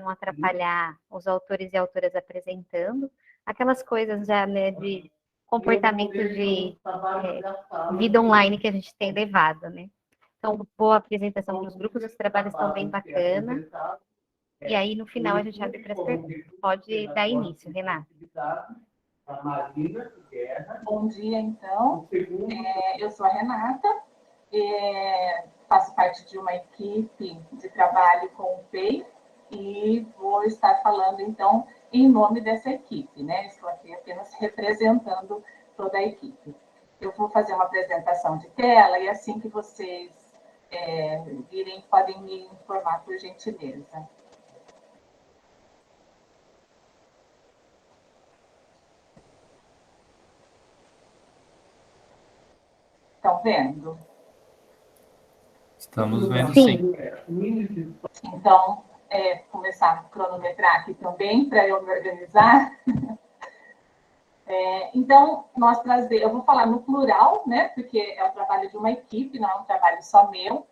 não atrapalhar os autores e autoras apresentando, aquelas coisas já, né, de comportamento de vida online que a gente tem levado, né? Então, boa apresentação dos grupos, os trabalhos estão bem bacanas. E aí, no final, a gente abre para as perguntas. Pode dar início, Renata. Bom dia, então. Eu sou a Renata, faço parte de uma equipe de trabalho com o PEI e vou estar falando, então, em nome dessa equipe, né? Estou aqui apenas representando toda a equipe. Eu vou fazer uma apresentação de tela e assim que vocês virem, podem me informar, por gentileza. Estão vendo? Estamos vendo, sim. Então, começar a cronometrar aqui também, para eu me organizar. Então, eu vou falar no plural, né, porque é o trabalho de uma equipe, não é um trabalho só meu.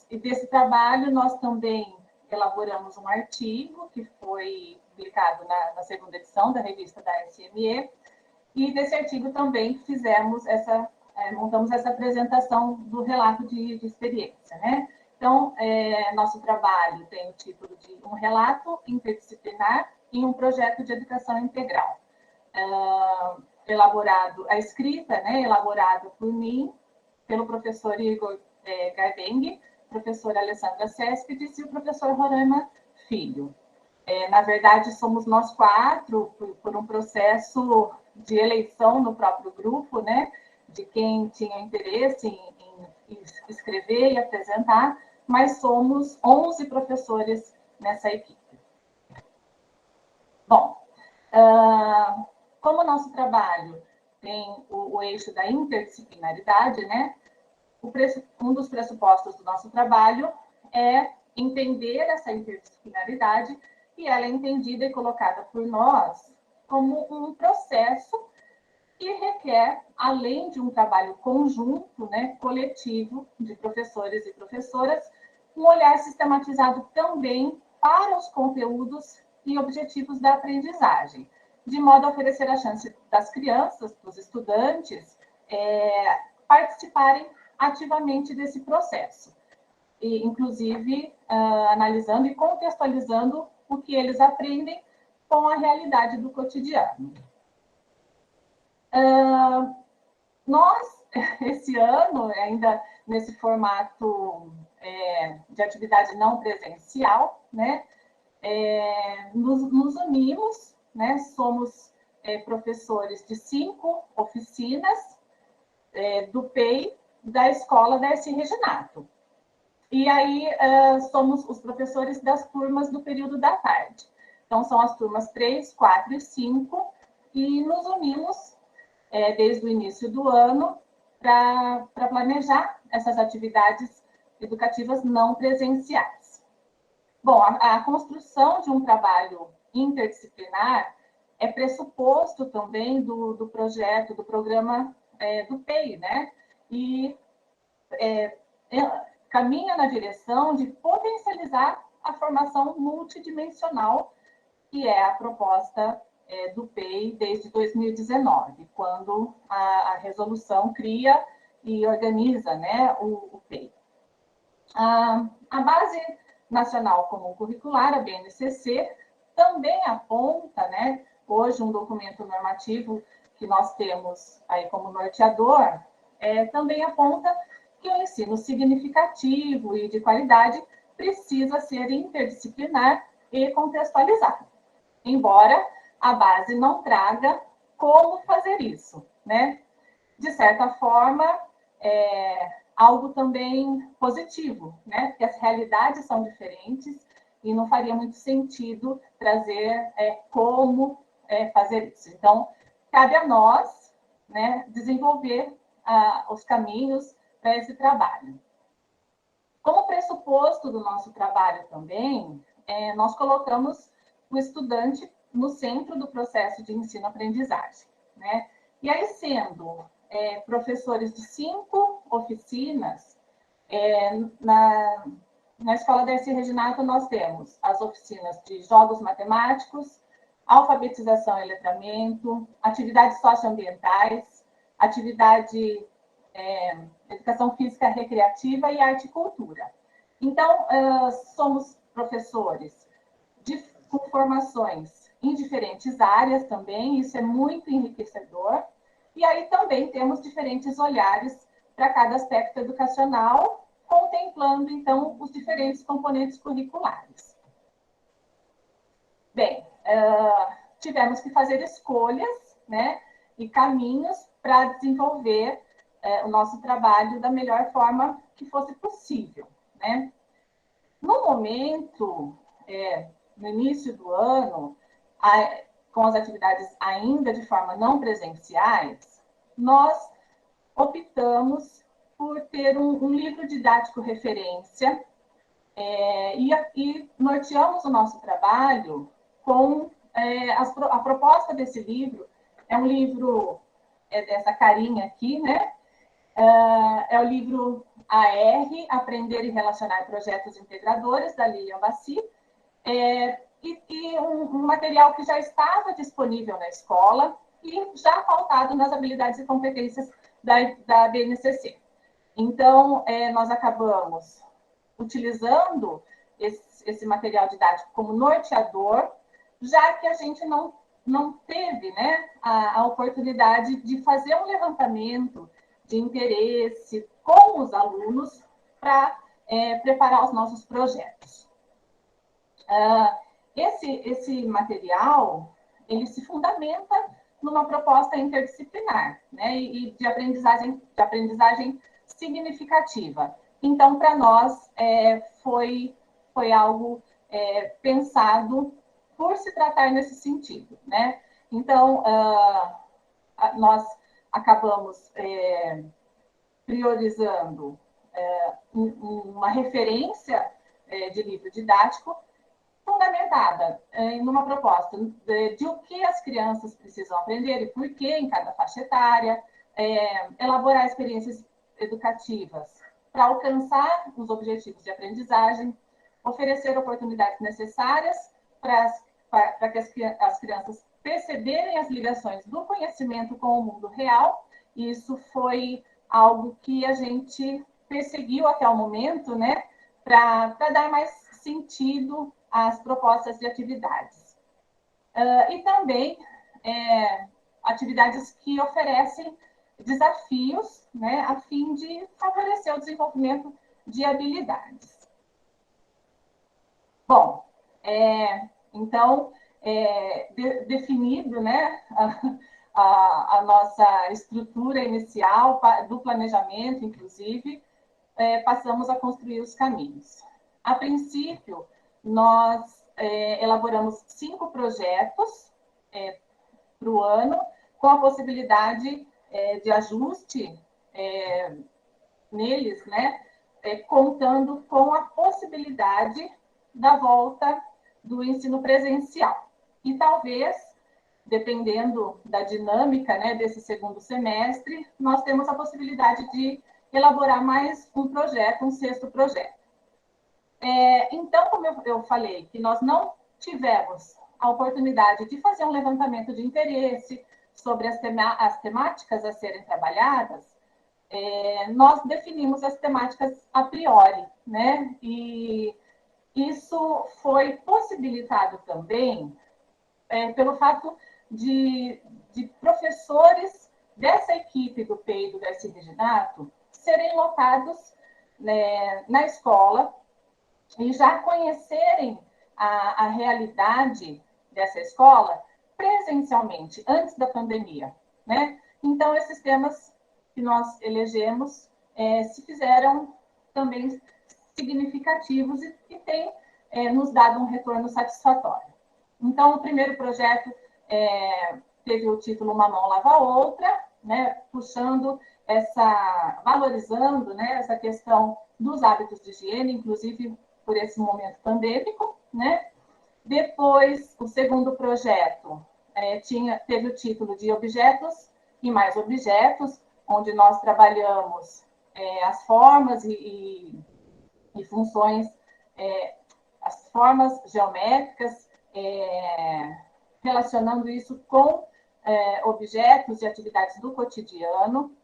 E desse trabalho, nós também elaboramos um artigo que foi publicado na segunda edição da revista da SME, e desse artigo também montamos essa apresentação do relato de experiência, né? Então, nosso trabalho tem o título de Um Relato Interdisciplinar em um Projeto de Educação Integral. A escrita, né, elaborada por mim, pelo professor Igor Gardeng, professora Alessandra Céspedes e o professor Roraima Filho. Na verdade, somos nós quatro, por um processo de eleição no próprio grupo, né, de quem tinha interesse em escrever e apresentar, mas somos 11 professores nessa equipe. Bom, como o nosso trabalho tem o eixo da interdisciplinaridade, né, um dos pressupostos do nosso trabalho é entender essa interdisciplinaridade, e ela é entendida e colocada por nós como um processo que requer, além de um trabalho conjunto, né, coletivo, de professores e professoras, um olhar sistematizado também para os conteúdos e objetivos da aprendizagem, de modo a oferecer a chance das crianças, dos estudantes, participarem ativamente desse processo, e, inclusive, analisando e contextualizando o que eles aprendem com a realidade do cotidiano. Nós, esse ano, ainda nesse formato de atividade não presencial, né, nos unimos, né, somos professores de 5 oficinas do PEI da escola da S. Reginato. E aí somos os professores das turmas do período da tarde. Então, são as turmas 3, 4 e 5, e nos unimos desde o início do ano para planejar essas atividades educativas não presenciais. Bom, a construção de um trabalho interdisciplinar é pressuposto também do projeto, do programa do PEI, né? E caminha na direção de potencializar a formação multidimensional, que é a proposta do PEI desde 2019, quando a resolução cria e organiza, né, o PEI. A Base Nacional Comum Curricular, a BNCC, também aponta, né, hoje um documento normativo que nós temos aí como norteador, também aponta que o ensino significativo e de qualidade precisa ser interdisciplinar e contextualizado, embora a base não traga como fazer isso, né? De certa forma, algo também positivo, né? Porque as realidades são diferentes e não faria muito sentido trazer como fazer isso. Então, cabe a nós, né, desenvolver os caminhos para esse trabalho. Como pressuposto do nosso trabalho também, nós colocamos o estudante no centro do processo de ensino-aprendizagem, né? E aí, sendo professores de 5 oficinas, na Escola Darcy Reginato, nós temos as oficinas de jogos matemáticos, alfabetização e letramento, atividades socioambientais, atividade educação física recreativa e arte e cultura. Então, somos professores com formações em diferentes áreas também, isso é muito enriquecedor. E aí também temos diferentes olhares para cada aspecto educacional, contemplando, então, os diferentes componentes curriculares. Bem, tivemos que fazer escolhas, né, e caminhos para desenvolver o nosso trabalho da melhor forma que fosse possível, né? No momento, no início do ano, com as atividades ainda de forma não presenciais, nós optamos por ter um livro didático referência e norteamos o nosso trabalho com a proposta desse livro. É um livro dessa carinha aqui, né? É o livro AR, Aprender e Relacionar Projetos Integradores, da Lilian Bassi, e um material que já estava disponível na escola e já pautado nas habilidades e competências da BNCC. Então, nós acabamos utilizando esse material didático como norteador, já que a gente não teve, né, a oportunidade de fazer um levantamento de interesse com os alunos para preparar os nossos projetos. Esse material, ele se fundamenta numa proposta interdisciplinar, né, e de aprendizagem significativa. Então, para nós, foi algo pensado por se tratar nesse sentido, né? Então, nós acabamos priorizando uma referência de livro didático fundamentada numa proposta de o que as crianças precisam aprender e por que em cada faixa etária, elaborar experiências educativas para alcançar os objetivos de aprendizagem, oferecer oportunidades necessárias para que as crianças perceberem as ligações do conhecimento com o mundo real. Isso foi algo que a gente perseguiu até o momento, né, para dar mais sentido às propostas de atividades. E também atividades que oferecem desafios, né, a fim de favorecer o desenvolvimento de habilidades. Bom, então, definido, né, a nossa estrutura inicial do planejamento, inclusive, passamos a construir os caminhos. A princípio, nós elaboramos 5 projetos para o ano, com a possibilidade de ajuste neles, né, contando com a possibilidade da volta do ensino presencial. E talvez, dependendo da dinâmica, né, desse segundo semestre, nós temos a possibilidade de elaborar mais um projeto, um 6º projeto. Então, como eu falei, que nós não tivemos a oportunidade de fazer um levantamento de interesse sobre as temáticas a serem trabalhadas, nós definimos as temáticas a priori, né? E isso foi possibilitado também pelo fato de professores dessa equipe do PEI do Darcy Reginato serem locados, né, na escola e já conhecerem a realidade dessa escola presencialmente, antes da pandemia, né? Então, esses temas que nós elegemos se fizeram também significativos e têm nos dado um retorno satisfatório. Então, o primeiro projeto teve o título Uma Mão Lava a Outra, né, valorizando, né, essa questão dos hábitos de higiene, inclusive por esse momento pandêmico, né? Depois, o segundo projeto teve o título de Objetos e Mais Objetos, onde nós trabalhamos as formas e funções as formas geométricas, relacionando isso com objetos e atividades do cotidiano.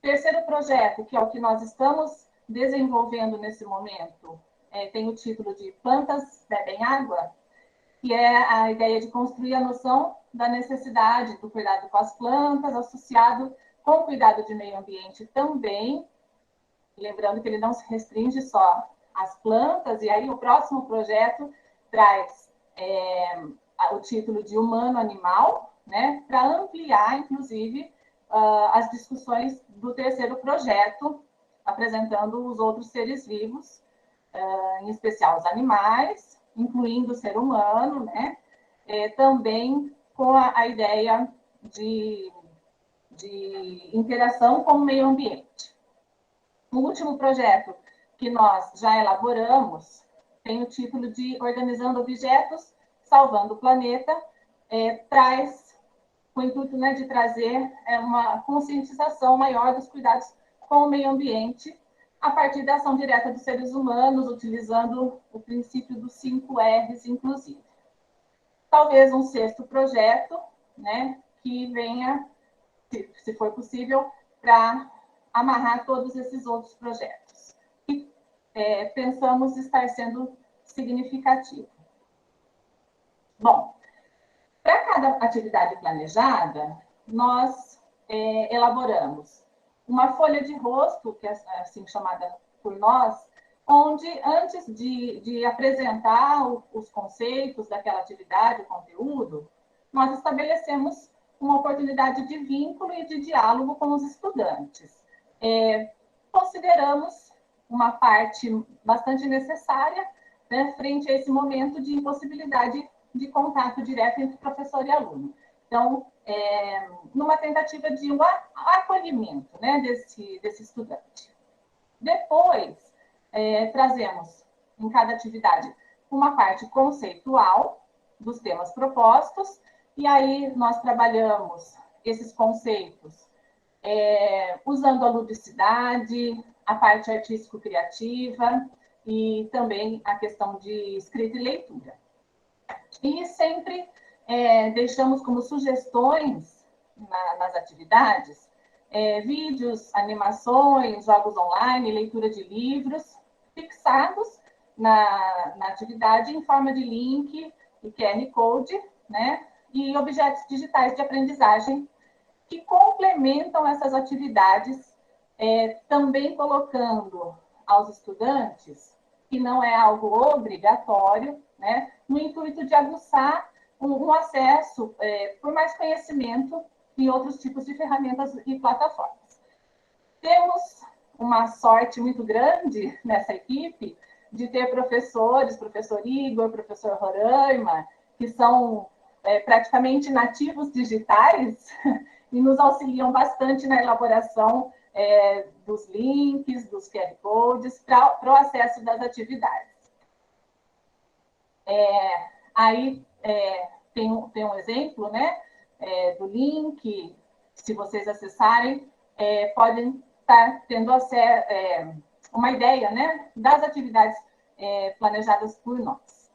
Terceiro projeto, que é o que nós estamos desenvolvendo nesse momento, tem o título de Plantas Bebem Água, que é a ideia de construir a noção da necessidade do cuidado com as plantas, associado com o cuidado de meio ambiente também, lembrando que ele não se restringe só às plantas, e aí o próximo projeto traz o título de Humano-Animal, né, para ampliar, inclusive, as discussões do terceiro projeto, apresentando os outros seres vivos, em especial os animais, incluindo o ser humano, né, também com a ideia de interação com o meio ambiente. O último projeto que nós já elaboramos tem o título de Organizando Objetos, Salvando o Planeta, traz o intuito, né, de trazer uma conscientização maior dos cuidados com o meio ambiente, a partir da ação direta dos seres humanos, utilizando o princípio dos 5 R's, inclusive. Talvez um sexto projeto, né, que venha, se for possível, para amarrar todos esses outros projetos. E pensamos estar sendo significativo. Bom, para cada atividade planejada, nós elaboramos uma folha de rosto, que é assim chamada por nós, onde, antes de apresentar os conceitos daquela atividade, o conteúdo, nós estabelecemos uma oportunidade de vínculo e de diálogo com os estudantes. Consideramos uma parte bastante necessária, né, frente a esse momento de impossibilidade de contato direto entre professor e aluno. Então, numa tentativa de um acolhimento, né, desse estudante. Depois, trazemos em cada atividade uma parte conceitual dos temas propostos, e aí nós trabalhamos esses conceitos usando a ludicidade, a parte artístico-criativa e também a questão de escrita e leitura. E sempre deixamos como sugestões nas atividades vídeos, animações, jogos online, leitura de livros, fixados na atividade em forma de link e QR Code, né? E objetos digitais de aprendizagem que complementam essas atividades, também colocando aos estudantes, que não é algo obrigatório, né, no intuito de aguçar um acesso por mais conhecimento em outros tipos de ferramentas e plataformas. Temos uma sorte muito grande nessa equipe de ter professores, professor Igor, professor Roraima, que são praticamente nativos digitais e nos auxiliam bastante na elaboração dos links, dos QR Codes, para o acesso das atividades. Aí tem um exemplo, né, do link. Se vocês acessarem, podem estar tendo uma ideia, né, das atividades planejadas por nós.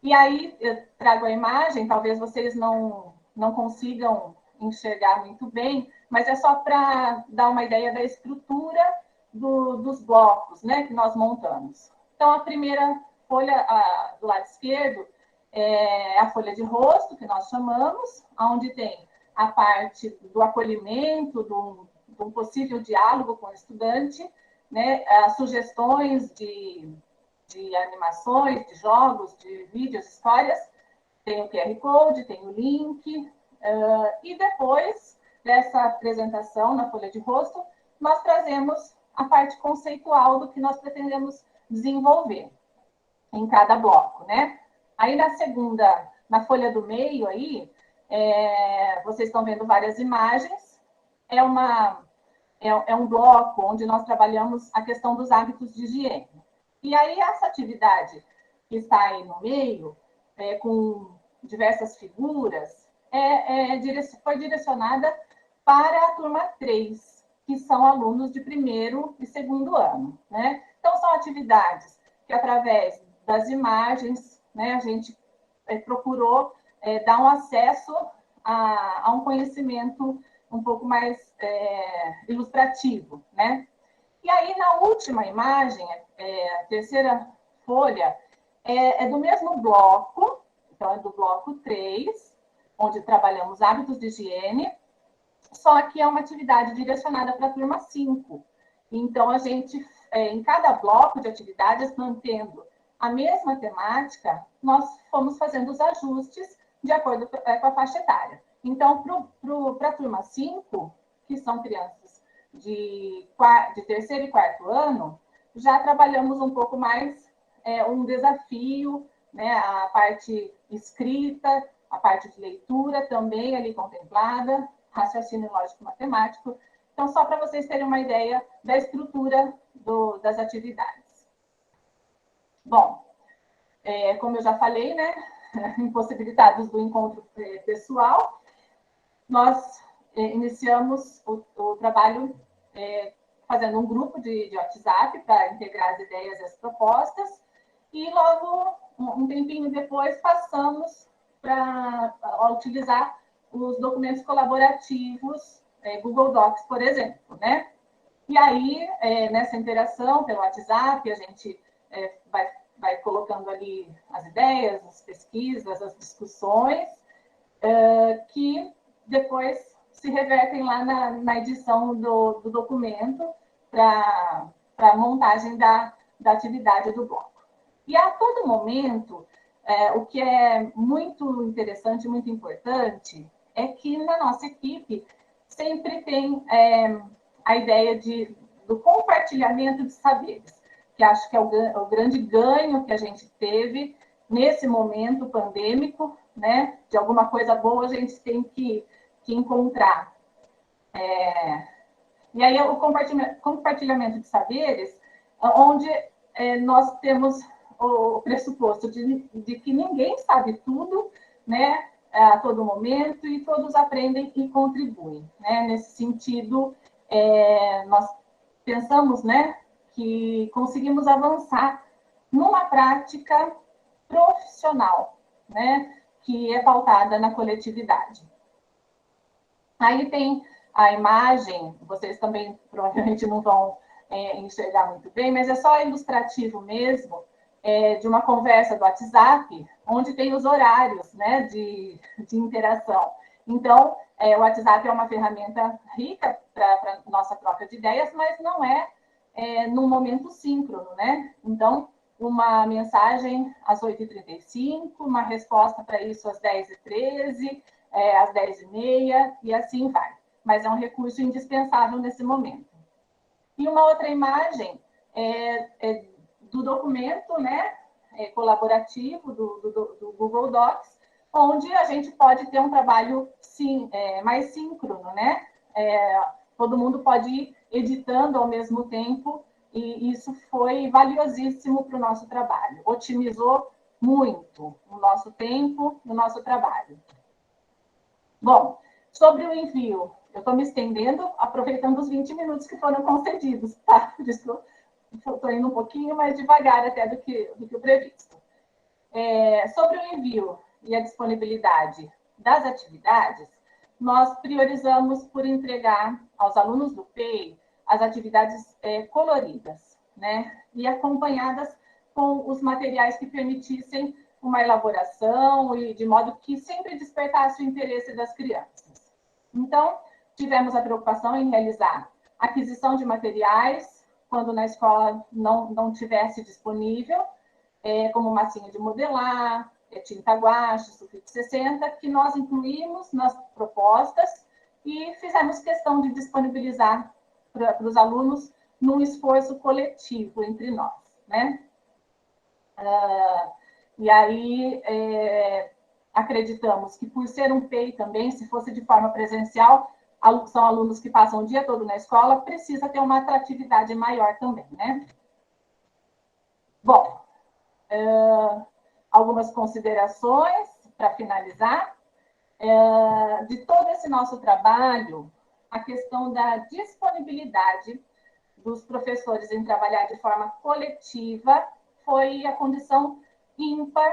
E aí eu trago a imagem, talvez vocês não consigam enxergar muito bem, mas é só para dar uma ideia da estrutura dos blocos, né, que nós montamos. Então, a primeira folha do lado esquerdo é a folha de rosto, que nós chamamos, onde tem a parte do acolhimento, de um possível diálogo com o estudante, né, as sugestões de animações, de jogos, de vídeos, histórias, tem o QR Code, tem o link, e depois dessa apresentação na folha de rosto, nós trazemos a parte conceitual do que nós pretendemos desenvolver em cada bloco, né? Aí na folha do meio aí, vocês estão vendo várias imagens, é um bloco onde nós trabalhamos a questão dos hábitos de higiene. E aí essa atividade que está aí no meio, com diversas figuras, foi direcionada para a turma 3, que são alunos de primeiro e segundo ano, né? Então, são atividades que, através das imagens, né, a gente procurou dar um acesso a um conhecimento um pouco mais ilustrativo, né? E aí, na última imagem, a terceira folha, é do mesmo bloco, então é do bloco 3, onde trabalhamos hábitos de higiene, só que é uma atividade direcionada para a turma 5. Então, a gente, em cada bloco de atividades, mantendo a mesma temática, nós fomos fazendo os ajustes de acordo com a faixa etária. Então, para a turma 5, que são crianças de terceiro e quarto ano, já trabalhamos um pouco mais um desafio, né, a parte escrita, a parte de leitura também ali contemplada, raciocínio lógico-matemático. Então, só para vocês terem uma ideia da estrutura das atividades. Bom, como eu já falei, né, impossibilitados do encontro pessoal, nós iniciamos o trabalho fazendo um grupo de WhatsApp para integrar as ideias e as propostas, e logo, um tempinho depois, passamos a utilizar os documentos colaborativos, Google Docs, por exemplo, né? E aí, nessa interação pelo WhatsApp, a gente vai colocando ali as ideias, as pesquisas, as discussões, que depois se revertem lá na edição do documento para a montagem da atividade do bloco. E a todo momento, o que é muito interessante, muito importante, é que na nossa equipe sempre tem a ideia do compartilhamento de saberes, que acho que é o grande ganho que a gente teve nesse momento pandêmico, né? De alguma coisa boa a gente tem que encontrar. E aí o compartilhamento de saberes, onde nós temos o pressuposto de que ninguém sabe tudo, né, a todo momento, e todos aprendem e contribuem, né? Nesse sentido, nós pensamos, né, que conseguimos avançar numa prática profissional, né, que é pautada na coletividade. Aí tem a imagem, vocês também provavelmente não vão enxergar muito bem, mas é só ilustrativo mesmo, de uma conversa do WhatsApp, onde tem os horários, né, de interação. Então, o WhatsApp é uma ferramenta rica para nossa troca de ideias, mas não num momento síncrono, né? Então, uma mensagem às 8h35, uma resposta para isso às 10h13, às 10h30, e assim vai. Mas é um recurso indispensável nesse momento. E uma outra imagem do documento, né, colaborativo do Google Docs, onde a gente pode ter um trabalho mais síncrono, né? Todo mundo pode ir editando ao mesmo tempo, e isso foi valiosíssimo para o nosso trabalho. Otimizou muito o nosso tempo e o nosso trabalho. Bom, sobre o envio, eu estou me estendendo, aproveitando os 20 minutos que foram concedidos, tá? Estou indo um pouquinho mais devagar até do que o previsto. Sobre o envio e a disponibilidade das atividades, nós priorizamos por entregar aos alunos do PEI as atividades coloridas, né? E acompanhadas com os materiais que permitissem uma elaboração e de modo que sempre despertasse o interesse das crianças. Então, tivemos a preocupação em realizar aquisição de materiais quando na escola não tivesse disponível, como massinha de modelar, tinta guache, sulfite 60, que nós incluímos nas propostas e fizemos questão de disponibilizar para os alunos num esforço coletivo entre nós, né? E aí, acreditamos que por ser um PEI também, se fosse de forma presencial, são alunos que passam o dia todo na escola, precisa ter uma atratividade maior também, né? Bom, algumas considerações para finalizar. De todo esse nosso trabalho, a questão da disponibilidade dos professores em trabalhar de forma coletiva foi a condição ímpar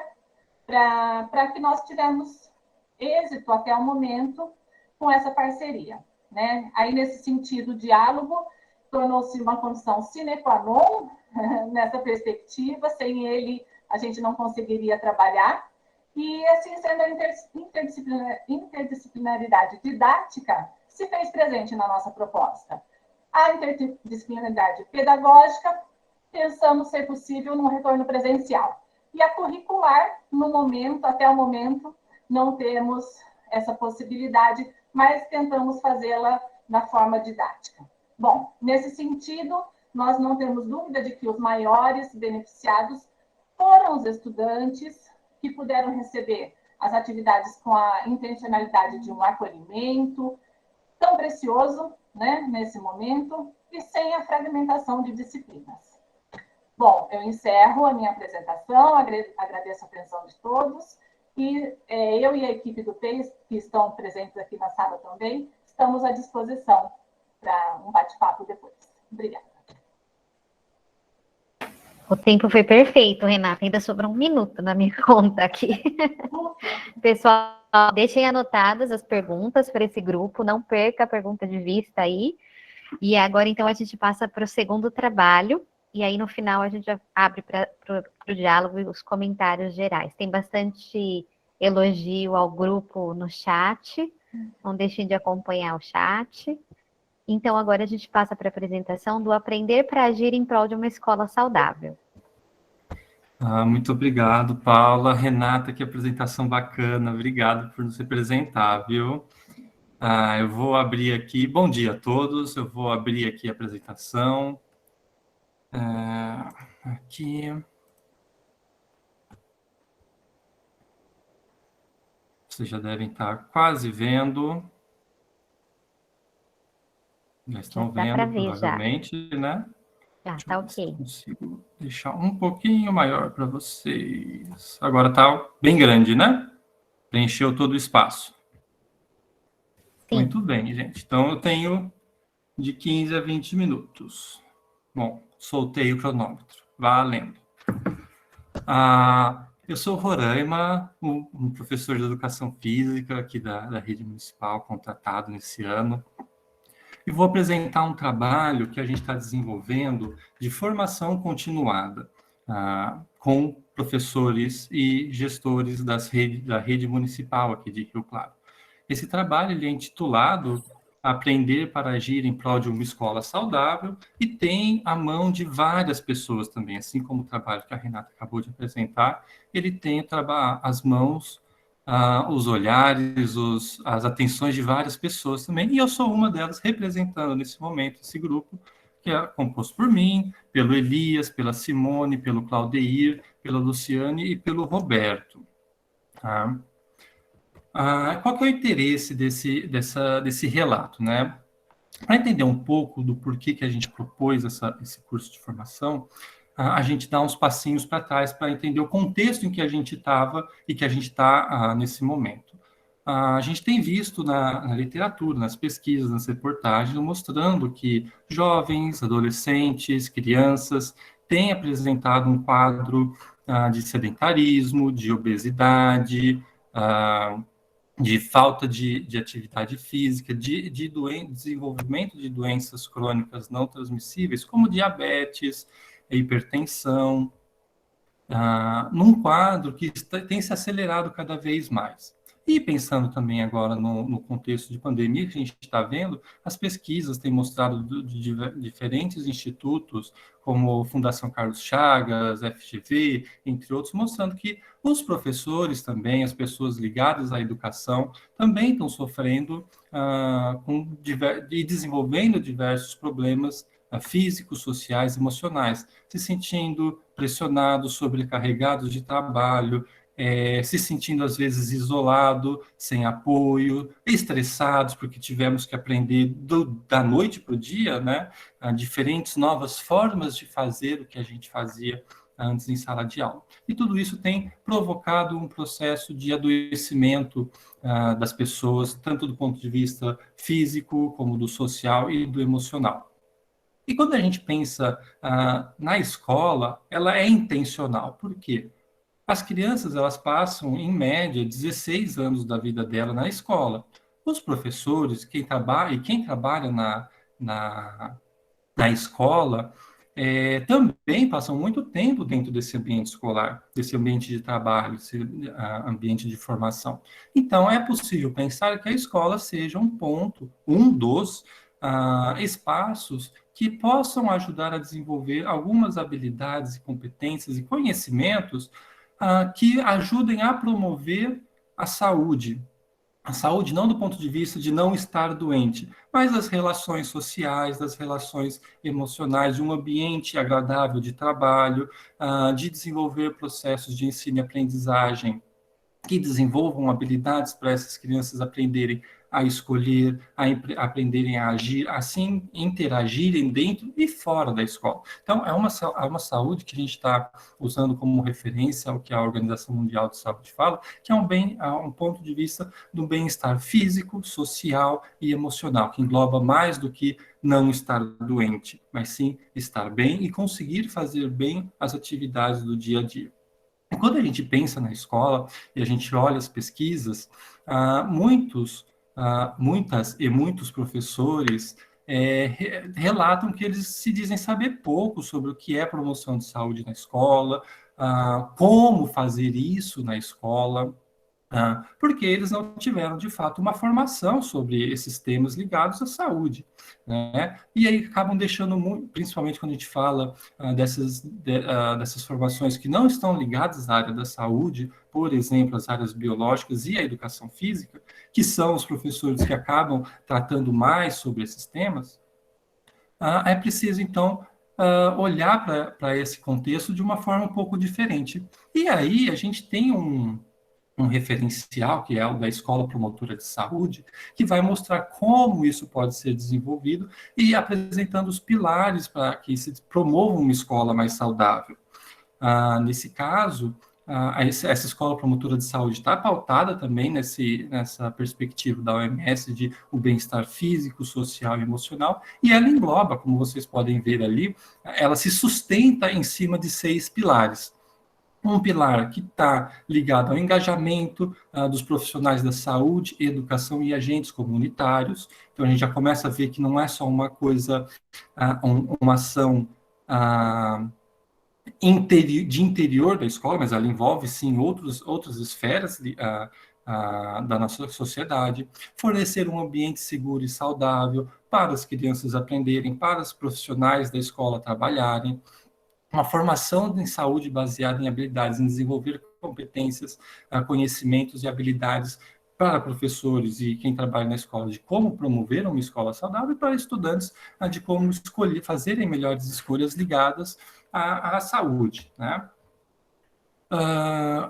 para que nós tivemos êxito até o momento com essa parceria, né? Aí, nesse sentido, o diálogo tornou-se uma condição sine qua non nessa perspectiva, sem ele a gente não conseguiria trabalhar, e assim sendo a interdisciplinaridade didática se fez presente na nossa proposta. A interdisciplinaridade pedagógica, pensamos ser possível no retorno presencial. E a curricular, até o momento, não temos essa possibilidade, mas tentamos fazê-la na forma didática. Bom, nesse sentido, nós não temos dúvida de que os maiores beneficiados foram os estudantes que puderam receber as atividades com a intencionalidade de um acolhimento tão precioso, né, nesse momento, e sem a fragmentação de disciplinas. Bom, eu encerro a minha apresentação, agradeço a atenção de todos, e eu e a equipe do PEI, que estão presentes aqui na sala também, estamos à disposição para um bate-papo depois. Obrigada. O tempo foi perfeito, Renata. Ainda sobrou 1 minuto na minha conta aqui. Pessoal, deixem anotadas as perguntas para esse grupo. Não perca a pergunta de vista aí. E agora, então, a gente passa para o segundo trabalho. E aí, no final, a gente já abre para o diálogo e os comentários gerais. Tem bastante elogio ao grupo no chat. Não deixem de acompanhar o chat. Então, agora a gente passa para a apresentação do Aprender para Agir em Prol de uma Escola Saudável. Muito obrigado, Paula. Renata, que apresentação bacana. Obrigado por nos representar, viu? Eu vou abrir aqui. Bom dia a todos. Eu vou abrir aqui a apresentação. Aqui. Vocês já devem estar quase vendo. Já estão vendo, provavelmente, já, né? Já, tá ok. Consigo deixar um pouquinho maior para vocês. Agora tá bem grande, né? Preencheu todo o espaço. Sim. Muito bem, gente. Então, eu tenho de 15 a 20 minutos. Bom, soltei o cronômetro. Valendo. Eu sou Roraima, um professor de Educação Física aqui da Rede Municipal, contratado nesse ano. E vou apresentar um trabalho que a gente está desenvolvendo de formação continuada com professores e gestores da rede municipal aqui de Rio Claro. Esse trabalho ele é intitulado Aprender para Agir em Prol de uma Escola Saudável e tem a mão de várias pessoas também, assim como o trabalho que a Renata acabou de apresentar, ele tem as mãos, os olhares, as atenções de várias pessoas também, e eu sou uma delas representando nesse momento esse grupo, que é composto por mim, pelo Elias, pela Simone, pelo Claudeir, pela Luciane e pelo Roberto. Tá? Qual que é o interesse desse relato, né? Para entender um pouco do porquê que a gente propôs esse curso de formação, a gente dá uns passinhos para trás para entender o contexto em que a gente estava e que a gente está nesse momento. A gente tem visto na literatura, nas pesquisas, nas reportagens, mostrando que jovens, adolescentes, crianças têm apresentado um quadro de sedentarismo, de obesidade, de falta de atividade física, de desenvolvimento de doenças crônicas não transmissíveis, como diabetes, hipertensão, num quadro que tem se acelerado cada vez mais. E pensando também agora no contexto de pandemia que a gente está vendo, as pesquisas têm mostrado de diferentes institutos, como Fundação Carlos Chagas, FGV, entre outros, mostrando que os professores também, as pessoas ligadas à educação, também estão sofrendo e desenvolvendo diversos problemas físicos, sociais, emocionais, se sentindo pressionados, sobrecarregados de trabalho, se sentindo às vezes isolado, sem apoio, estressados porque tivemos que aprender da noite para o dia, né, diferentes novas formas de fazer o que a gente fazia antes em sala de aula. E tudo isso tem provocado um processo de adoecimento das pessoas, tanto do ponto de vista físico, como do social e do emocional. E quando a gente pensa na escola, ela é intencional. Por quê? As crianças, elas passam, em média, 16 anos da vida dela na escola. Os professores, quem trabalha na, na escola, também passam muito tempo dentro desse ambiente escolar, desse ambiente de trabalho, desse ambiente de formação. Então, é possível pensar que a escola seja um ponto, um dos espaços que possam ajudar a desenvolver algumas habilidades, competências e conhecimentos que ajudem a promover a saúde não do ponto de vista de não estar doente, mas das relações sociais, das relações emocionais, de um ambiente agradável de trabalho, de desenvolver processos de ensino e aprendizagem que desenvolvam habilidades para essas crianças aprenderem a escolher, aprenderem a agir, assim interagirem dentro e fora da escola. Então, é uma saúde que a gente está usando como referência ao que a Organização Mundial de Saúde fala, que é um ponto de vista do bem-estar físico, social e emocional, que engloba mais do que não estar doente, mas sim estar bem e conseguir fazer bem as atividades do dia a dia. Quando a gente pensa na escola e a gente olha as pesquisas, muitos professores relatam que eles se dizem saber pouco sobre o que é promoção de saúde na escola, como fazer isso na escola, porque eles não tiveram, de fato, uma formação sobre esses temas ligados à saúde, né? E aí acabam deixando, principalmente quando a gente fala dessas formações que não estão ligadas à área da saúde, por exemplo, as áreas biológicas e a educação física, que são os professores que acabam tratando mais sobre esses temas, é preciso, então, olhar para esse contexto de uma forma um pouco diferente. E aí a gente tem um referencial, que é o da Escola Promotora de Saúde, que vai mostrar como isso pode ser desenvolvido e apresentando os pilares para que se promova uma escola mais saudável. Nesse caso, essa Escola Promotora de Saúde está pautada também nessa perspectiva da OMS de o bem-estar físico, social e emocional, e ela engloba, como vocês podem ver ali, ela se sustenta em cima de 6 pilares. Um pilar que está ligado ao engajamento dos profissionais da saúde, educação e agentes comunitários. Então, a gente já começa a ver que não é só uma coisa, uma ação de interior da escola, mas ela envolve, sim, outras esferas da nossa sociedade. Fornecer um ambiente seguro e saudável para as crianças aprenderem, para os profissionais da escola trabalharem, uma formação em saúde baseada em habilidades, em desenvolver competências, conhecimentos e habilidades para professores e quem trabalha na escola de como promover uma escola saudável e para estudantes de como escolher, fazerem melhores escolhas ligadas à saúde, né?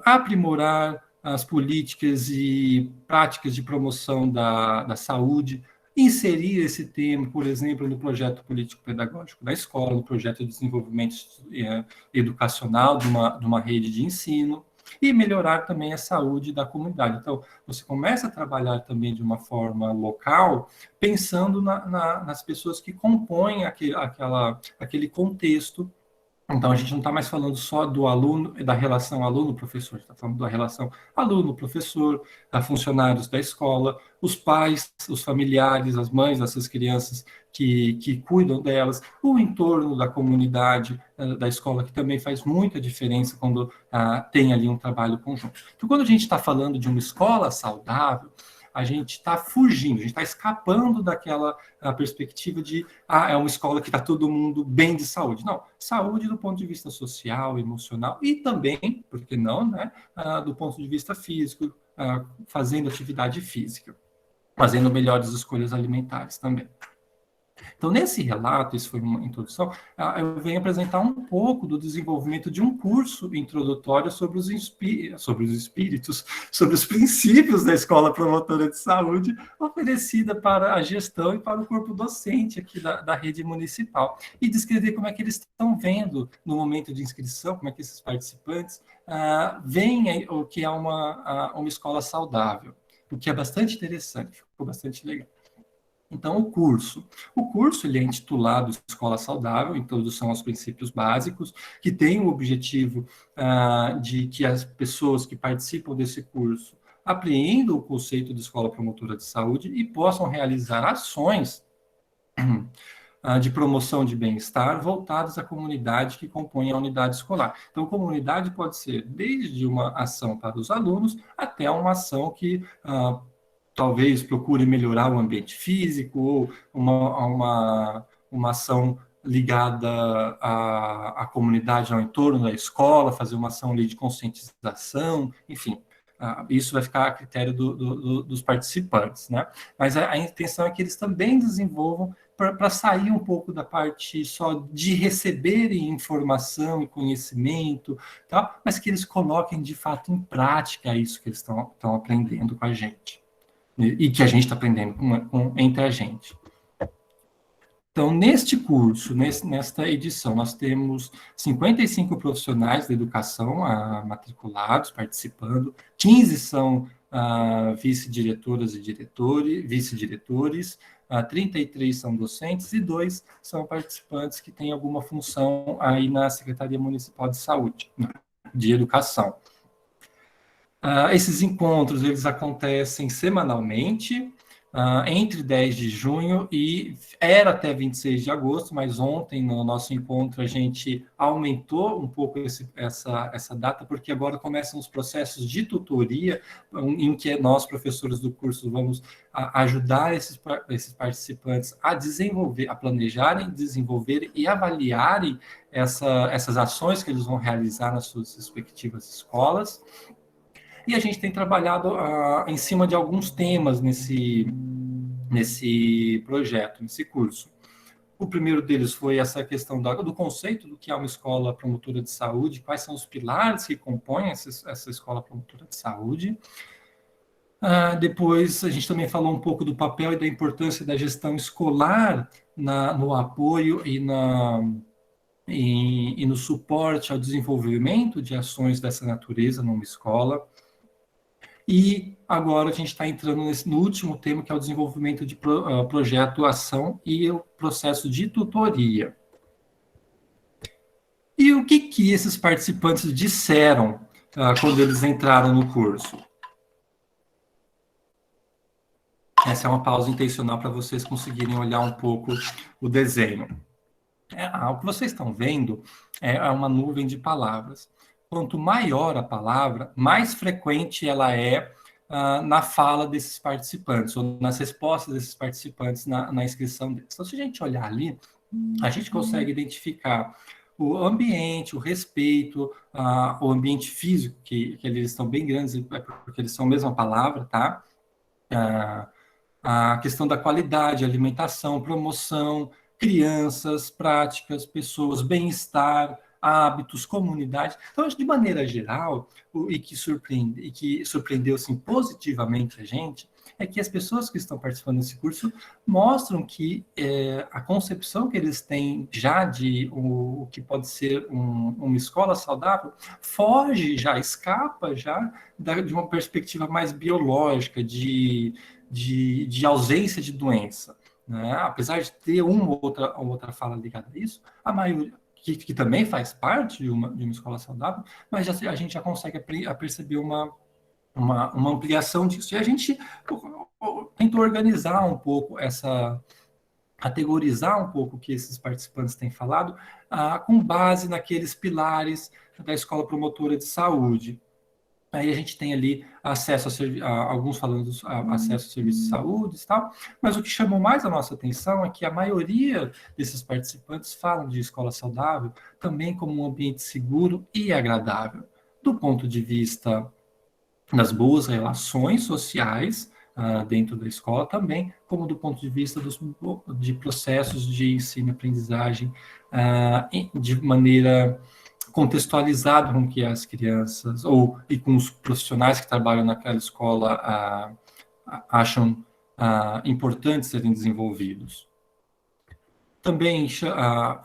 Aprimorar as políticas e práticas de promoção da saúde, inserir esse tema, por exemplo, no projeto político-pedagógico da escola, no projeto de desenvolvimento educacional de uma rede de ensino, e melhorar também a saúde da comunidade. Então, você começa a trabalhar também de uma forma local, pensando nas pessoas que compõem aquele contexto. Então, a gente não está mais falando só do aluno, da relação aluno-professor, está falando da relação aluno-professor, funcionários da escola, os pais, os familiares, as mães dessas crianças que cuidam delas, o entorno da comunidade da escola, que também faz muita diferença quando tem ali um trabalho conjunto. Então, quando a gente está falando de uma escola saudável, a gente está fugindo, a gente está escapando daquela perspectiva de é uma escola que está todo mundo bem de saúde. Não, saúde do ponto de vista social, emocional e também, por que não, né, do ponto de vista físico, fazendo atividade física, fazendo melhores escolhas alimentares também. Então, nesse relato, isso foi uma introdução, eu venho apresentar um pouco do desenvolvimento de um curso introdutório sobre os espíritos, sobre os princípios da Escola Promotora de Saúde, oferecida para a gestão e para o corpo docente aqui da rede municipal, e descrever como é que eles estão vendo no momento de inscrição, como é que esses participantes veem o que é uma escola saudável, o que é bastante interessante, ficou bastante legal. Então, o curso ele é intitulado Escola Saudável, Introdução aos Princípios Básicos, que tem o objetivo de que as pessoas que participam desse curso apreendam o conceito de escola promotora de saúde e possam realizar ações de promoção de bem-estar voltadas à comunidade que compõe a unidade escolar. Então, comunidade pode ser desde uma ação para os alunos até uma ação que talvez procure melhorar o ambiente físico, ou uma ação ligada à comunidade ao entorno da escola, fazer uma ação ali de conscientização, enfim. Isso vai ficar a critério dos participantes, né? Mas a intenção é que eles também desenvolvam para sair um pouco da parte só de receberem informação e conhecimento, tá? Mas que eles coloquem de fato em prática isso que eles estão aprendendo com a gente. E que a gente está aprendendo entre a gente. Então, neste curso, nesta edição, nós temos 55 profissionais da educação matriculados, participando, 15 são vice-diretoras e vice-diretores, 33 são docentes e 2 são participantes que têm alguma função aí na Secretaria Municipal de Saúde, de Educação. Esses encontros, eles acontecem semanalmente, entre 10 de junho e era até 26 de agosto, mas ontem, no nosso encontro, a gente aumentou um pouco essa data, porque agora começam os processos de tutoria, em que nós, professores do curso, vamos ajudar esses participantes a desenvolver, a planejarem, desenvolverem e avaliarem essas ações que eles vão realizar nas suas respectivas escolas. E a gente tem trabalhado em cima de alguns temas nesse projeto, nesse curso. O primeiro deles foi essa questão do conceito do que é uma escola promotora de saúde, quais são os pilares que compõem essa escola promotora de saúde. Depois, a gente também falou um pouco do papel e da importância da gestão escolar no apoio e no suporte ao desenvolvimento de ações dessa natureza numa escola. E agora a gente está entrando no último tema, que é o desenvolvimento de projeto, ação e o processo de tutoria. E o que esses participantes disseram quando eles entraram no curso? Essa é uma pausa intencional para vocês conseguirem olhar um pouco o desenho. O que vocês estão vendo é uma nuvem de palavras. Quanto maior a palavra, mais frequente ela é na fala desses participantes, ou nas respostas desses participantes na inscrição deles. Então, se a gente olhar ali, a gente consegue identificar o ambiente, o respeito, o ambiente físico, que eles estão bem grandes, porque eles são a mesma palavra, tá? A questão da qualidade, alimentação, promoção, crianças, práticas, pessoas, bem-estar, hábitos, comunidade. Então, de maneira geral, e que surpreendeu assim, positivamente a gente, é que as pessoas que estão participando desse curso mostram que a concepção que eles têm já de o que pode ser uma escola saudável foge já, escapa já de uma perspectiva mais biológica, de ausência de doença. Né? Apesar de ter uma ou outra fala ligada a isso, a maioria, que também faz parte de uma escola saudável, mas a gente já consegue perceber uma ampliação disso. E a gente tentou organizar um pouco categorizar um pouco o que esses participantes têm falado, com base naqueles pilares da escola promotora de saúde. Aí a gente tem ali acesso alguns falando acesso a serviços de saúde e tal, mas o que chamou mais a nossa atenção é que a maioria desses participantes falam de escola saudável também como um ambiente seguro e agradável, do ponto de vista das boas relações sociais dentro da escola, também como do ponto de vista de processos de ensino e aprendizagem de maneira contextualizado com que as crianças e com os profissionais que trabalham naquela escola acham importantes serem desenvolvidos. Também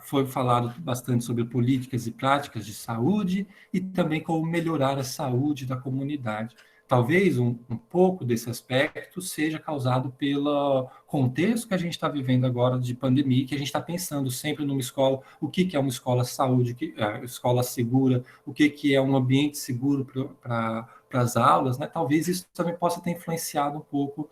foi falado bastante sobre políticas e práticas de saúde e também como melhorar a saúde da comunidade. talvez um pouco desse aspecto seja causado pelo contexto que a gente está vivendo agora de pandemia, que a gente está pensando sempre numa escola, o que é uma escola saúde, escola segura, o que é um ambiente seguro para as aulas, né? Talvez isso também possa ter influenciado um pouco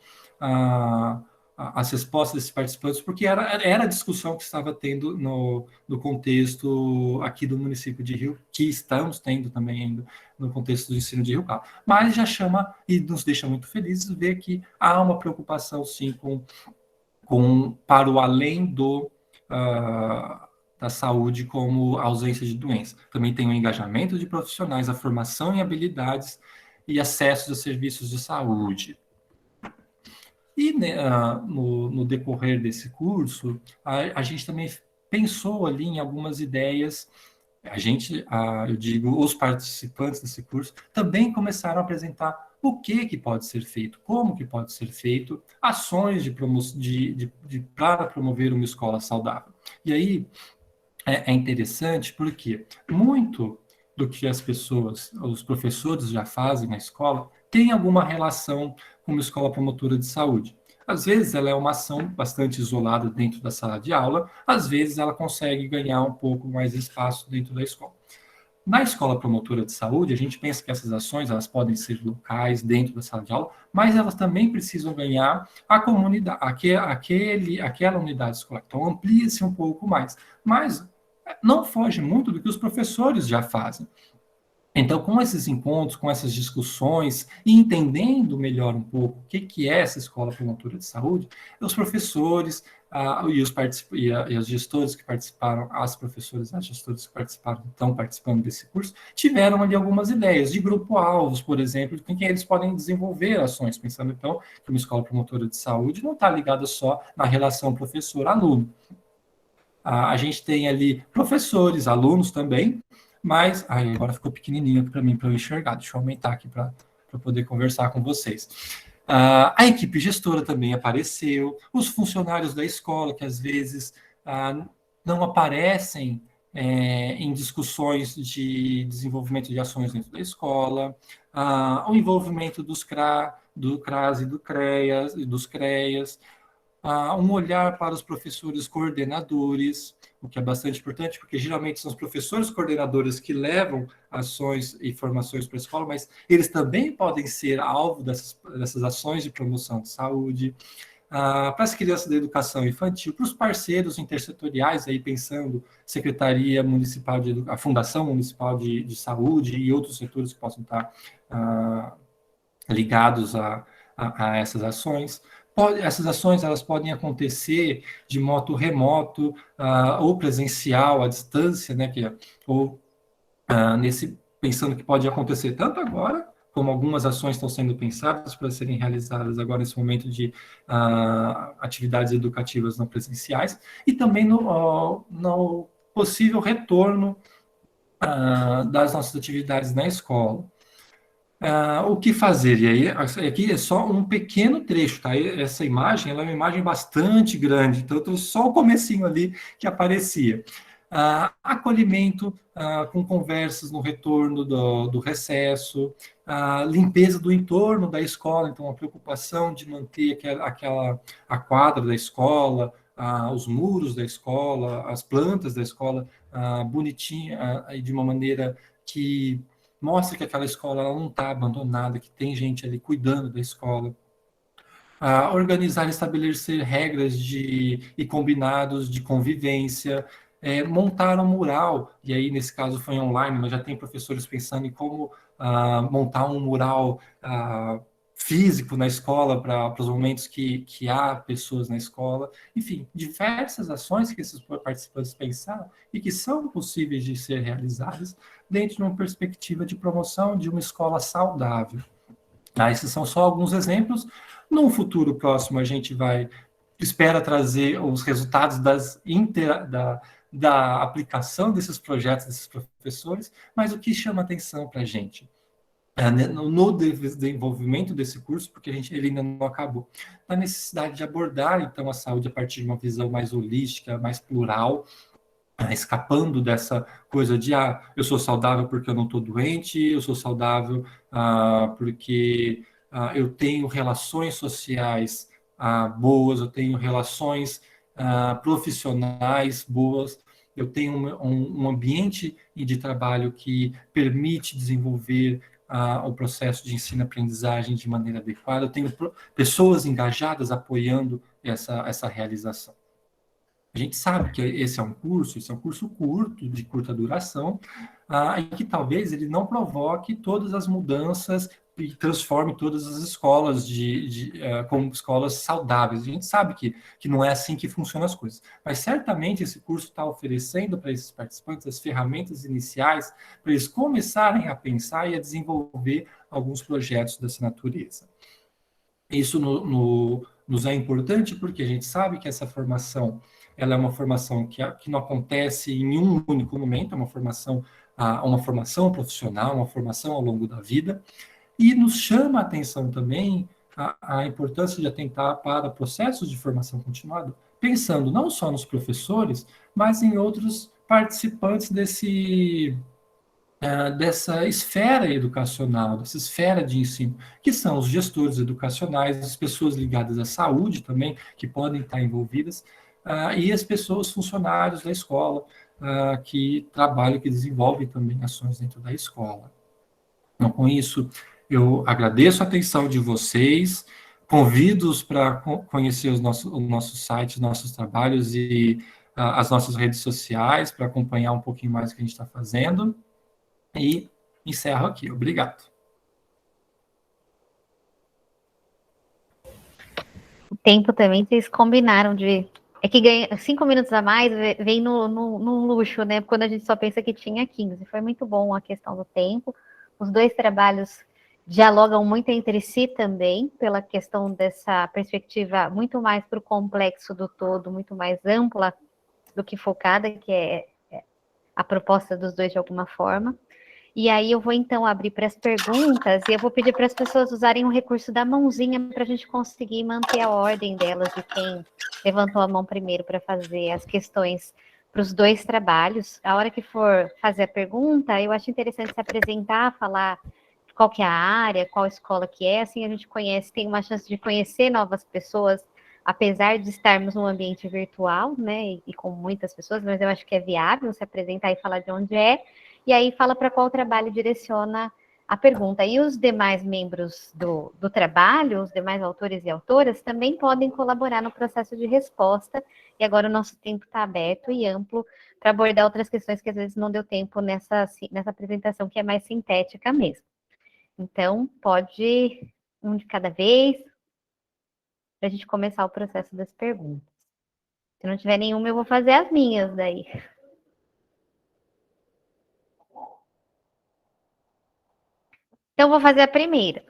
as respostas desses participantes, porque era a discussão que estava tendo no contexto aqui do município de Rio, que estamos tendo também ainda no contexto do ensino de Rio Claro. Mas já chama e nos deixa muito felizes ver que há uma preocupação, sim, para o além da saúde, como a ausência de doença. Também tem o engajamento de profissionais, a formação em habilidades e acesso a serviços de saúde. E né, no decorrer desse curso, a gente também pensou ali em algumas ideias. Eu digo, os participantes desse curso também começaram a apresentar o que pode ser feito, como que pode ser feito, ações para promover uma escola saudável. E aí é interessante porque muito do que os professores já fazem na escola, tem alguma relação com uma escola promotora de saúde. Às vezes ela é uma ação bastante isolada dentro da sala de aula, às vezes ela consegue ganhar um pouco mais de espaço dentro da escola. Na escola promotora de saúde, a gente pensa que essas ações elas podem ser locais, dentro da sala de aula, mas elas também precisam ganhar a comunidade, aquela unidade escolar. Então, amplia-se um pouco mais. Mas não foge muito do que os professores já fazem. Então, com esses encontros, com essas discussões, e entendendo melhor um pouco o que é essa escola promotora de saúde, os professores e os gestores que participaram, as professoras e as gestoras que estão participando desse curso, tiveram ali algumas ideias de grupo-alvos, por exemplo, com quem eles podem desenvolver ações, pensando então que uma escola promotora de saúde não está ligada só na relação professor-aluno. A gente tem ali professores, alunos também, mas agora ficou pequenininho para mim, para eu enxergar. Deixa eu aumentar aqui para poder conversar com vocês. A equipe gestora também apareceu, os funcionários da escola, que às vezes não aparecem em discussões de desenvolvimento de ações dentro da escola, o envolvimento do CRAS e dos CREAS, um olhar para os professores coordenadores, o que é bastante importante, porque geralmente são os professores coordenadores que levam ações e formações para a escola, mas eles também podem ser alvo dessas ações de promoção de saúde, para as crianças da educação infantil, para os parceiros intersetoriais, aí pensando Secretaria Municipal a Fundação Municipal de Saúde e outros setores que possam estar ligados a essas ações. Essas ações elas podem acontecer de modo remoto ou presencial, à distância, né? Pensando que pode acontecer tanto agora, como algumas ações estão sendo pensadas para serem realizadas agora nesse momento de atividades educativas não presenciais, e também no possível retorno das nossas atividades na escola. O que fazer? E aí, aqui é só um pequeno trecho, tá? Essa imagem, ela é uma imagem bastante grande, então só o comecinho ali que aparecia. Acolhimento com conversas no retorno do recesso, limpeza do entorno da escola, então a preocupação de manter a quadra da escola, os muros da escola, as plantas da escola bonitinha, de uma maneira que mostra que aquela escola ela não está abandonada, que tem gente ali cuidando da escola. Organizar e estabelecer regras e combinados de convivência, montar um mural, e aí nesse caso foi online, mas já tem professores pensando em como montar um mural físico na escola para os momentos que há pessoas na escola. Enfim, diversas ações que esses participantes pensaram e que são possíveis de ser realizadas dentro de uma perspectiva de promoção de uma escola saudável. Esses são só alguns exemplos. Num futuro próximo, a gente espera trazer os resultados da aplicação desses projetos, desses professores, mas o que chama atenção para a gente no desenvolvimento desse curso, porque ele ainda não acabou, a necessidade de abordar, então, a saúde a partir de uma visão mais holística, mais plural, escapando dessa coisa de eu sou saudável porque eu não estou doente, eu sou saudável porque eu tenho relações sociais boas, eu tenho relações profissionais boas, eu tenho um ambiente de trabalho que permite desenvolver o processo de ensino-aprendizagem de maneira adequada, eu tenho pessoas engajadas apoiando essa realização. A gente sabe que esse é um curso curto, de curta duração, e que talvez ele não provoque todas as mudanças e transforme todas as escolas como escolas saudáveis. A gente sabe que não é assim que funcionam as coisas. Mas certamente esse curso está oferecendo para esses participantes as ferramentas iniciais para eles começarem a pensar e a desenvolver alguns projetos dessa natureza. Isso nos é importante porque a gente sabe que essa formação ela é uma formação que não acontece em um único momento, é uma formação profissional, uma formação ao longo da vida, e nos chama a atenção também a importância de atentar para processos de formação continuada, pensando não só nos professores, mas em outros participantes dessa esfera educacional, dessa esfera de ensino, que são os gestores educacionais, as pessoas ligadas à saúde também, que podem estar envolvidas, e as pessoas funcionários da escola, que trabalham, que desenvolvem também ações dentro da escola. Então, com isso, eu agradeço a atenção de vocês, convido-os para conhecer o nosso site, nossos trabalhos e as nossas redes sociais, para acompanhar um pouquinho mais o que a gente está fazendo. E encerro aqui. Obrigado. O tempo também, vocês combinaram de... É que ganha 5 minutos a mais, vem no luxo, né? Quando a gente só pensa que tinha 15. Foi muito bom a questão do tempo. Os dois trabalhos dialogam muito entre si também, pela questão dessa perspectiva muito mais para o complexo do todo, muito mais ampla do que focada, que é a proposta dos dois de alguma forma. E aí eu vou então abrir para as perguntas e eu vou pedir para as pessoas usarem o recurso da mãozinha para a gente conseguir manter a ordem delas de quem levantou a mão primeiro para fazer as questões para os dois trabalhos. A hora que for fazer a pergunta, eu acho interessante se apresentar, falar qual que é a área, qual escola que é, assim a gente tem uma chance de conhecer novas pessoas, apesar de estarmos num ambiente virtual, né, e com muitas pessoas, mas eu acho que é viável se apresentar e falar de onde é, e aí fala para qual trabalho direciona a pergunta. E os demais membros do trabalho, os demais autores e autoras, também podem colaborar no processo de resposta, e agora o nosso tempo está aberto e amplo para abordar outras questões que às vezes não deu tempo nessa apresentação, que é mais sintética mesmo. Então, pode um de cada vez, para a gente começar o processo das perguntas. Se não tiver nenhuma, eu vou fazer as minhas daí. Então, vou fazer a primeira.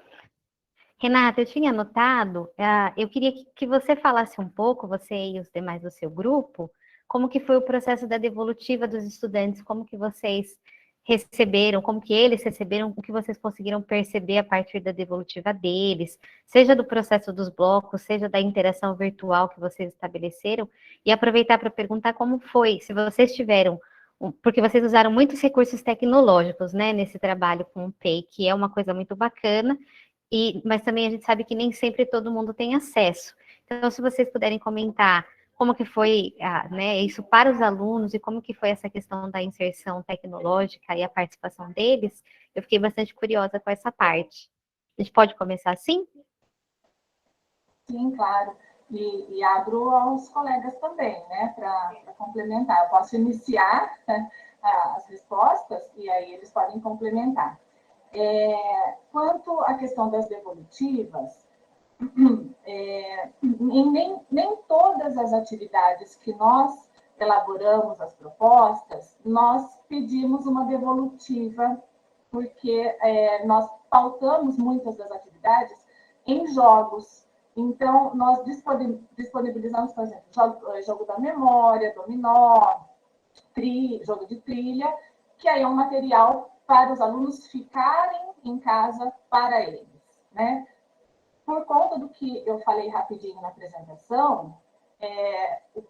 Renata, eu tinha anotado, eu queria que você falasse um pouco, você e os demais do seu grupo, como que foi o processo da devolutiva dos estudantes, como que vocês receberam, como que eles receberam, o que vocês conseguiram perceber a partir da devolutiva deles, seja do processo dos blocos, seja da interação virtual que vocês estabeleceram, e aproveitar para perguntar como foi, se vocês tiveram, porque vocês usaram muitos recursos tecnológicos, né, nesse trabalho com o PEI, que é uma coisa muito bacana, mas também a gente sabe que nem sempre todo mundo tem acesso. Então, se vocês puderem comentar como que foi né, isso para os alunos e como que foi essa questão da inserção tecnológica e a participação deles, eu fiquei bastante curiosa com essa parte. A gente pode começar assim? Sim, claro. E abro aos colegas também, né, para complementar. Eu posso iniciar as respostas e aí eles podem complementar. Quanto à questão das devolutivas, nem todas as atividades que nós elaboramos as propostas, nós pedimos uma devolutiva, porque nós pautamos muitas das atividades em jogos. Então, nós disponibilizamos, por exemplo, jogo da memória, dominó, jogo de trilha, que aí é um material para os alunos ficarem em casa para eles, né? Por conta do que eu falei rapidinho na apresentação,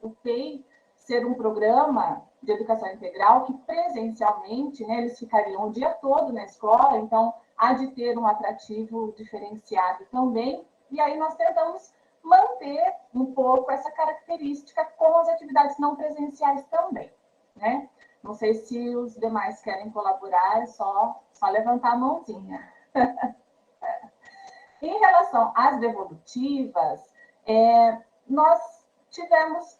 o PEI ser um programa de educação integral, que presencialmente, né, eles ficariam o dia todo na escola, então há de ter um atrativo diferenciado também. E aí nós tentamos manter um pouco essa característica com as atividades não presenciais também, né? Não sei se os demais querem colaborar, é só levantar a mãozinha. Em relação às devolutivas, nós tivemos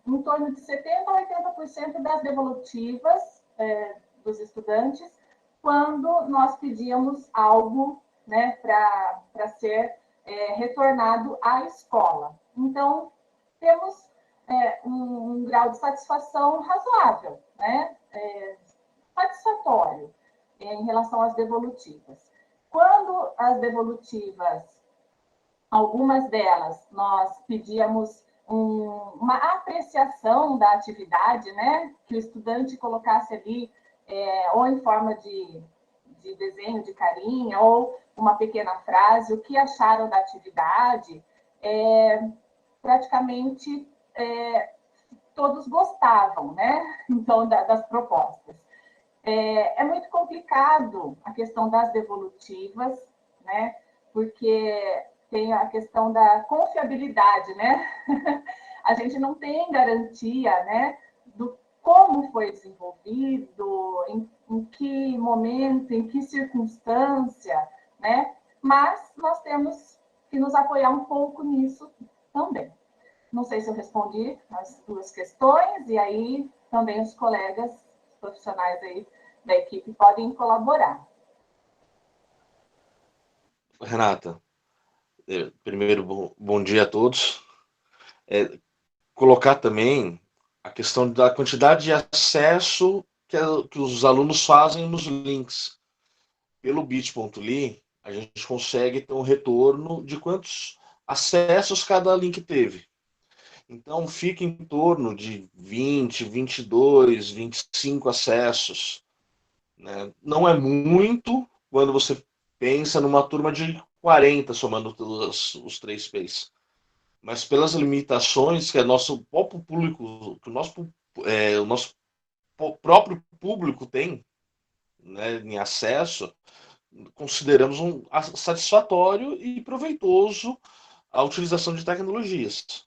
em torno de 70% a 80% das devolutivas dos estudantes quando nós pedíamos algo, né, para ser retornado à escola. Então, temos um grau de satisfação razoável, né, satisfatório em relação às devolutivas. Quando as devolutivas, algumas delas, nós pedíamos uma apreciação da atividade, né, que o estudante colocasse ali, ou em forma de desenho de carinha, ou uma pequena frase, o que acharam da atividade, praticamente todos gostavam, né, então, das propostas. É muito complicado a questão das devolutivas, né, porque tem a questão da confiabilidade, né? A gente não tem garantia, né, do como foi desenvolvido, em que momento, em que circunstância, né? Mas nós temos que nos apoiar um pouco nisso também. Não sei se eu respondi as duas questões, e aí também os colegas profissionais aí da equipe podem colaborar. Renata, primeiro, bom dia a todos. Colocar também a questão da quantidade de acesso que os alunos fazem nos links. Pelo bit.ly, a gente consegue ter um retorno de quantos acessos cada link teve. Então, fica em torno de 20, 22, 25 acessos, né? Não é muito quando você pensa numa turma de 40, somando todos os 3 P's. Mas pelas limitações que o nosso próprio público, que o nosso próprio público tem, né, em acesso, consideramos satisfatório e proveitoso a utilização de tecnologias.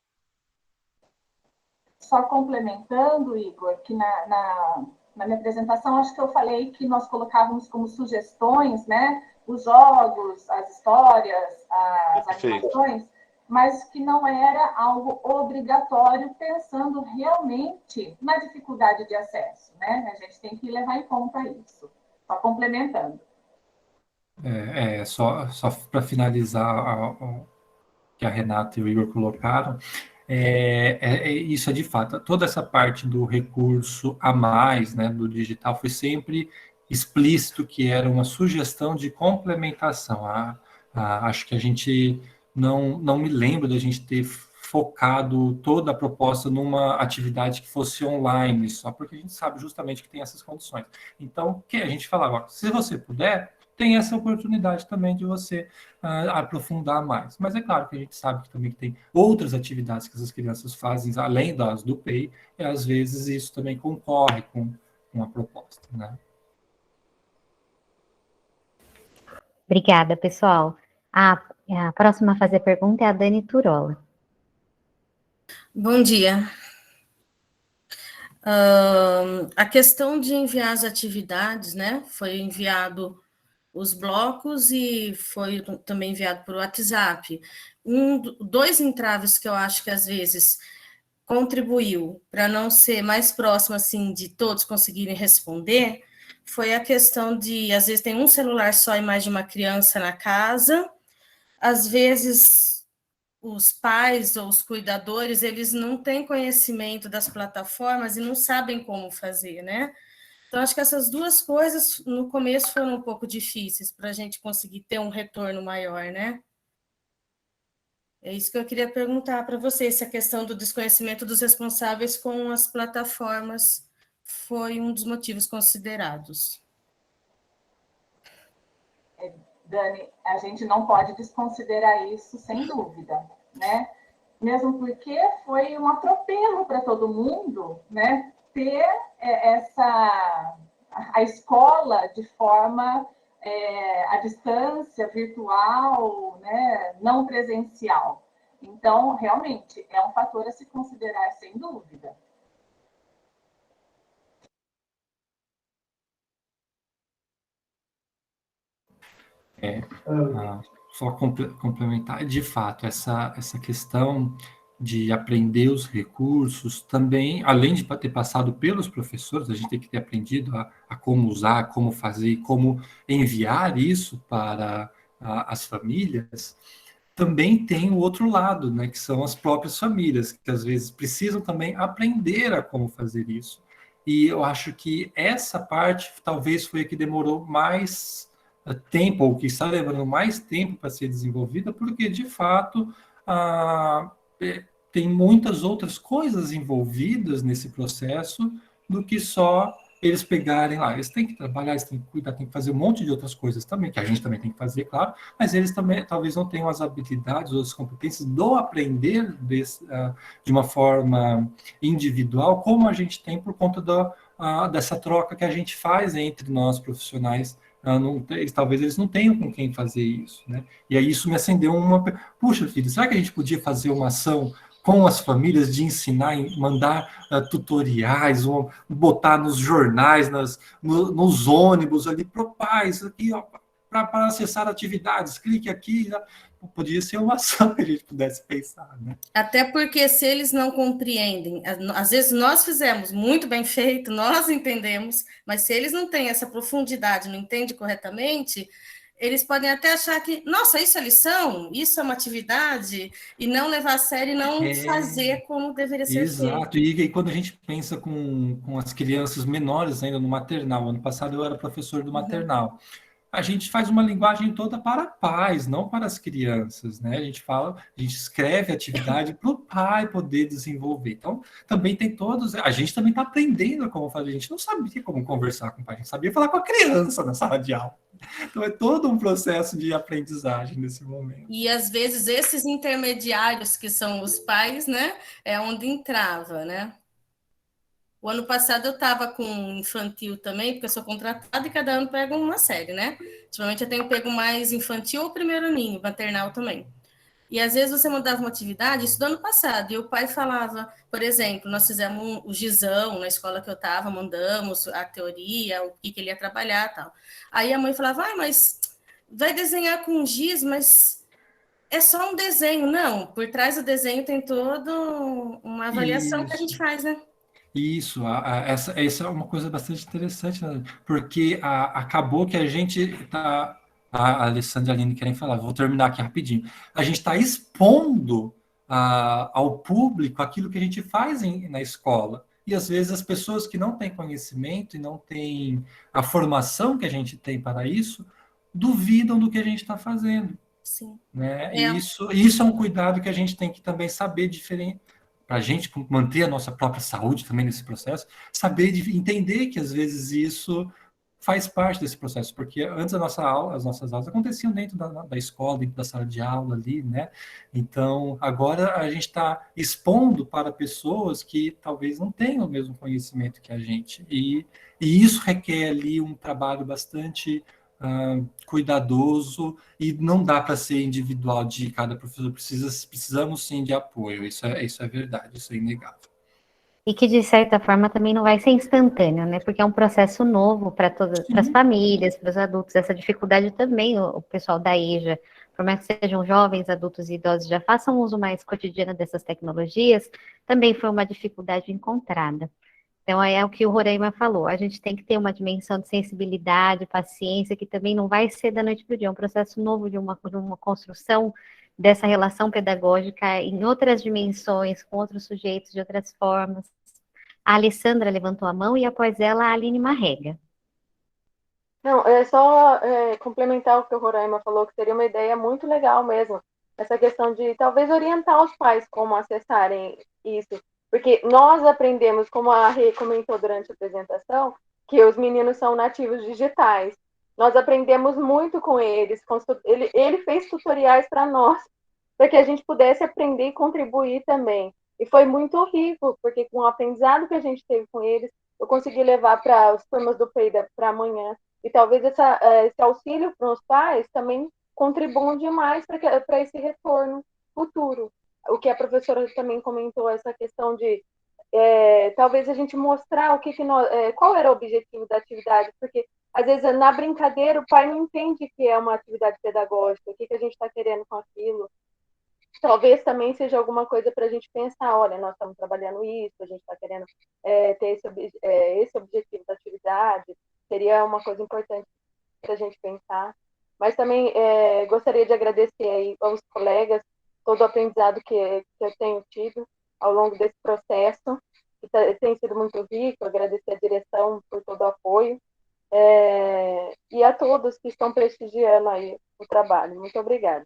Só complementando, Igor, que na minha apresentação, acho que eu falei que nós colocávamos como sugestões, né, os jogos, as histórias, as animações, mas que não era algo obrigatório, pensando realmente na dificuldade de acesso, né? A gente tem que levar em conta isso. Só complementando. Só para finalizar o que a Renata e o Igor colocaram, isso é de fato, toda essa parte do recurso a mais, né, do digital, foi sempre explícito que era uma sugestão de complementação. Acho que a gente não me lembro da gente ter focado toda a proposta numa atividade que fosse online, só porque a gente sabe justamente que tem essas condições. Então, o que a gente falava, se você puder, tem essa oportunidade também de você aprofundar mais. Mas é claro que a gente sabe que também tem outras atividades que essas crianças fazem, além das do PEI, e às vezes isso também concorre com a proposta, né? Obrigada, pessoal. A próxima a fazer pergunta é a Dani Turola. Bom dia. A questão de enviar as atividades, né? Foi enviado os blocos e foi também enviado por WhatsApp. Dois entraves que eu acho que às vezes contribuiu para não ser mais próximo assim de todos conseguirem responder foi a questão de às vezes tem um celular só e mais de uma criança na casa, às vezes os pais ou os cuidadores eles não têm conhecimento das plataformas e não sabem como fazer, né? Então, acho que essas duas coisas, no começo, foram um pouco difíceis para a gente conseguir ter um retorno maior, né? É isso que eu queria perguntar para você, se a questão do desconhecimento dos responsáveis com as plataformas foi um dos motivos considerados. Dani, a gente não pode desconsiderar isso, sem dúvida, né? Mesmo porque foi um atropelo para todo mundo, né? ter a escola de forma à distância, virtual, né, não presencial. Então, realmente, é um fator a se considerar, sem dúvida. Só complementar, de fato, essa questão de aprender os recursos também, além de ter passado pelos professores, a gente tem que ter aprendido a como usar, como fazer, como enviar isso para as famílias. Também tem o outro lado, né, que são as próprias famílias, que às vezes precisam também aprender a como fazer isso. E eu acho que essa parte talvez foi a que demorou mais tempo, ou que está levando mais tempo para ser desenvolvida, porque, de fato, tem muitas outras coisas envolvidas nesse processo do que só eles pegarem lá. Eles têm que trabalhar, eles têm que cuidar, têm que fazer um monte de outras coisas também, que a gente também tem que fazer, claro, mas eles também talvez não tenham as habilidades ou as competências do aprender de uma forma individual, como a gente tem por conta dessa troca que a gente faz entre nós profissionais. Talvez eles não tenham com quem fazer isso, né? E aí isso me acendeu puxa, filho, será que a gente podia fazer uma ação com as famílias de ensinar, mandar tutoriais, ou botar nos jornais, nos ônibus ali, para o pai, isso aqui, para acessar atividades, clique aqui, podia ser uma ação que a gente pudesse pensar, né? Até porque se eles não compreendem, às vezes nós fizemos muito bem feito, nós entendemos, mas se eles não têm essa profundidade, não entendem corretamente, eles podem até achar que, nossa, isso é lição, isso é uma atividade, e não levar a sério e não fazer como deveria ser feito. Exato, e quando a gente pensa com as crianças menores ainda no maternal, ano passado eu era professor do maternal, a gente faz uma linguagem toda para pais, não para as crianças, né? A gente escreve a atividade para o pai poder desenvolver. Então, também tem a gente também está aprendendo como fazer, a gente não sabia como conversar com o pai, a gente sabia falar com a criança na sala de aula. Então, é todo um processo de aprendizagem nesse momento. E, às vezes, esses intermediários, que são os pais, né? É onde entrava, né? O ano passado eu estava com infantil também, porque eu sou contratada e cada ano pego uma série, né? Ultimamente eu tenho pego mais infantil ou primeiro ninho, maternal também. E às vezes você mandava uma atividade, isso do ano passado, e o pai falava, por exemplo, nós fizemos o gizão na escola que eu estava, mandamos a teoria, o que ele ia trabalhar e tal. Aí a mãe falava, mas vai desenhar com giz, mas é só um desenho. Não, por trás do desenho tem toda uma avaliação que a gente faz, né? Isso, essa é uma coisa bastante interessante, né? Porque acabou que a gente está. A Alessandra e a Aline querem falar, vou terminar aqui rapidinho. A gente está expondo ao público aquilo que a gente faz na escola. E às vezes as pessoas que não têm conhecimento e não têm a formação que a gente tem para isso, duvidam do que a gente está fazendo. Sim. Né? E isso é um cuidado que a gente tem que também saber diferente para a gente manter a nossa própria saúde também nesse processo, saber entender que às vezes isso faz parte desse processo, porque antes as nossas aulas aconteciam dentro da escola, dentro da sala de aula ali, né? Então, agora a gente está expondo para pessoas que talvez não tenham o mesmo conhecimento que a gente, e isso requer ali um trabalho bastante cuidadoso, e não dá para ser individual de cada professor, precisamos sim de apoio, isso é verdade, isso é inegável. E que, de certa forma, também não vai ser instantâneo, né? Porque é um processo novo para todas as famílias, para os adultos. Essa dificuldade também, o pessoal da EJA, por mais que sejam jovens, adultos e idosos, já façam uso mais cotidiano dessas tecnologias, também foi uma dificuldade encontrada. Então, é o que o Roraima falou, a gente tem que ter uma dimensão de sensibilidade, paciência, que também não vai ser da noite para o dia, é um processo novo de uma construção dessa relação pedagógica em outras dimensões, com outros sujeitos, de outras formas. A Alessandra levantou a mão e, após ela, a Aline Marrega. Não, é só complementar o que o Roraima falou, que seria uma ideia muito legal mesmo, essa questão de talvez orientar os pais como acessarem isso, porque nós aprendemos, como a Rê comentou durante a apresentação, que os meninos são nativos digitais. Nós aprendemos muito com eles, ele fez tutoriais para nós, para que a gente pudesse aprender e contribuir também. E foi muito rico, porque com o aprendizado que a gente teve com eles, eu consegui levar para as turmas do PEI para amanhã. E talvez esse auxílio para os pais também contribuam demais para esse retorno futuro. O que a professora também comentou, essa questão de talvez a gente mostrar qual era o objetivo da atividade, porque às vezes na brincadeira o pai não entende que é uma atividade pedagógica, o que a gente está querendo com aquilo. Talvez também seja alguma coisa para a gente pensar, olha, nós estamos trabalhando isso, a gente está querendo ter esse objetivo da atividade, seria uma coisa importante para a gente pensar. Mas também gostaria de agradecer aí aos colegas todo o aprendizado que eu tenho tido ao longo desse processo, que tem sido muito rico, agradecer a direção por todo o apoio, e a todos que estão prestigiando aí o trabalho. Muito obrigada.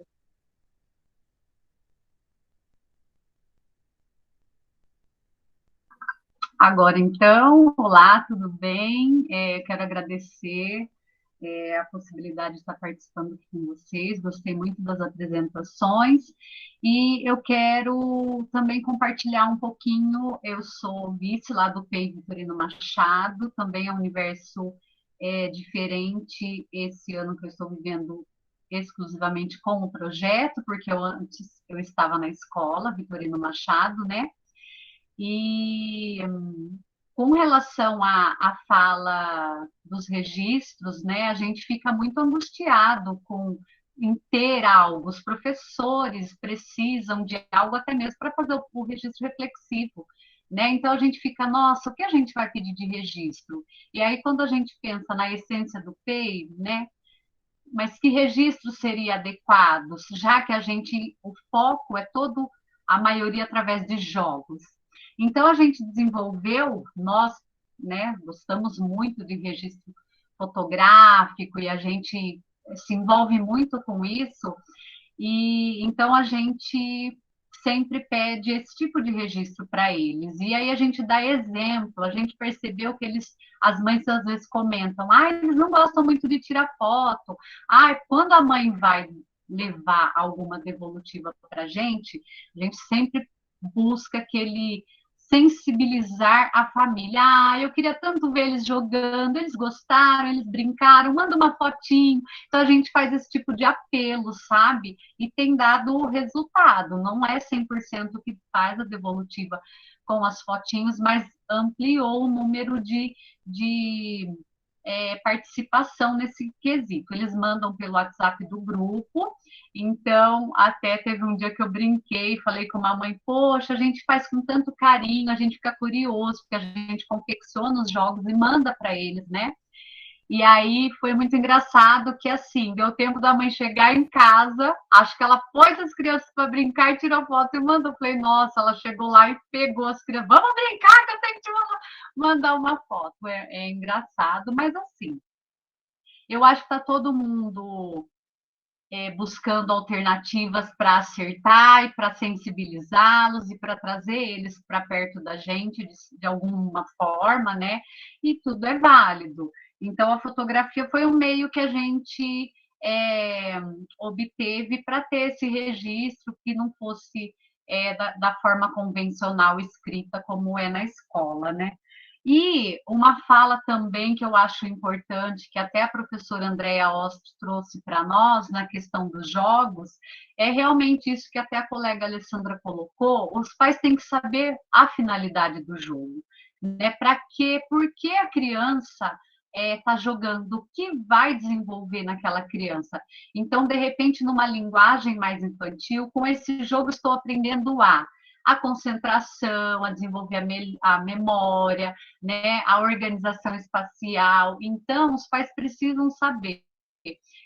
Agora, então, olá, tudo bem? Quero agradecer a possibilidade de estar participando aqui com vocês, gostei muito das apresentações, e eu quero também compartilhar um pouquinho, eu sou vice lá do PEI Vitorino Machado, também é um universo diferente esse ano que eu estou vivendo exclusivamente com o projeto, porque antes eu estava na escola Vitorino Machado, né? E com relação à fala dos registros, né, a gente fica muito angustiado em ter algo. Os professores precisam de algo até mesmo para fazer o registro reflexivo. Né? Então a gente fica, nossa, o que a gente vai pedir de registro? E aí, quando a gente pensa na essência do PEI, né? Mas que registro seria adequado, já que o foco é todo, a maioria através de jogos. Então, a gente desenvolveu, nós, né, gostamos muito de registro fotográfico e a gente se envolve muito com isso, e então a gente sempre pede esse tipo de registro para eles. E aí a gente dá exemplo, a gente percebeu que as mães às vezes comentam, eles não gostam muito de tirar foto. Quando a mãe vai levar alguma devolutiva para a gente sempre busca aquele sensibilizar a família. Eu queria tanto ver eles jogando, eles gostaram, eles brincaram, manda uma fotinho. Então a gente faz esse tipo de apelo, sabe? E tem dado resultado. Não é 100% que faz a devolutiva com as fotinhos, mas ampliou o número de participação nesse quesito. Eles mandam pelo WhatsApp do grupo, então até teve um dia que eu brinquei, falei com a mãe, poxa, a gente faz com tanto carinho, a gente fica curioso, porque a gente confecciona os jogos e manda para eles, né? E aí foi muito engraçado que, assim, deu tempo da mãe chegar em casa, acho que ela pôs as crianças para brincar e tirou foto e mandou. Eu falei, nossa, ela chegou lá e pegou as crianças, vamos brincar que eu tenho que te mandar uma foto. É engraçado, mas assim, eu acho que está todo mundo buscando alternativas para acertar e para sensibilizá-los e para trazer eles para perto da gente de alguma forma, né? E tudo é válido. Então, a fotografia foi um meio que a gente obteve para ter esse registro que não fosse da forma convencional escrita como é na escola, né? E uma fala também que eu acho importante, que até a professora Andréa Ost trouxe para nós na questão dos jogos, é realmente isso que até a colega Alessandra colocou, os pais têm que saber a finalidade do jogo, né? Para quê? Por que a criança está jogando, o que vai desenvolver naquela criança. Então, de repente, numa linguagem mais infantil, com esse jogo estou aprendendo a concentração, a desenvolver a memória, né, a organização espacial. Então, os pais precisam saber.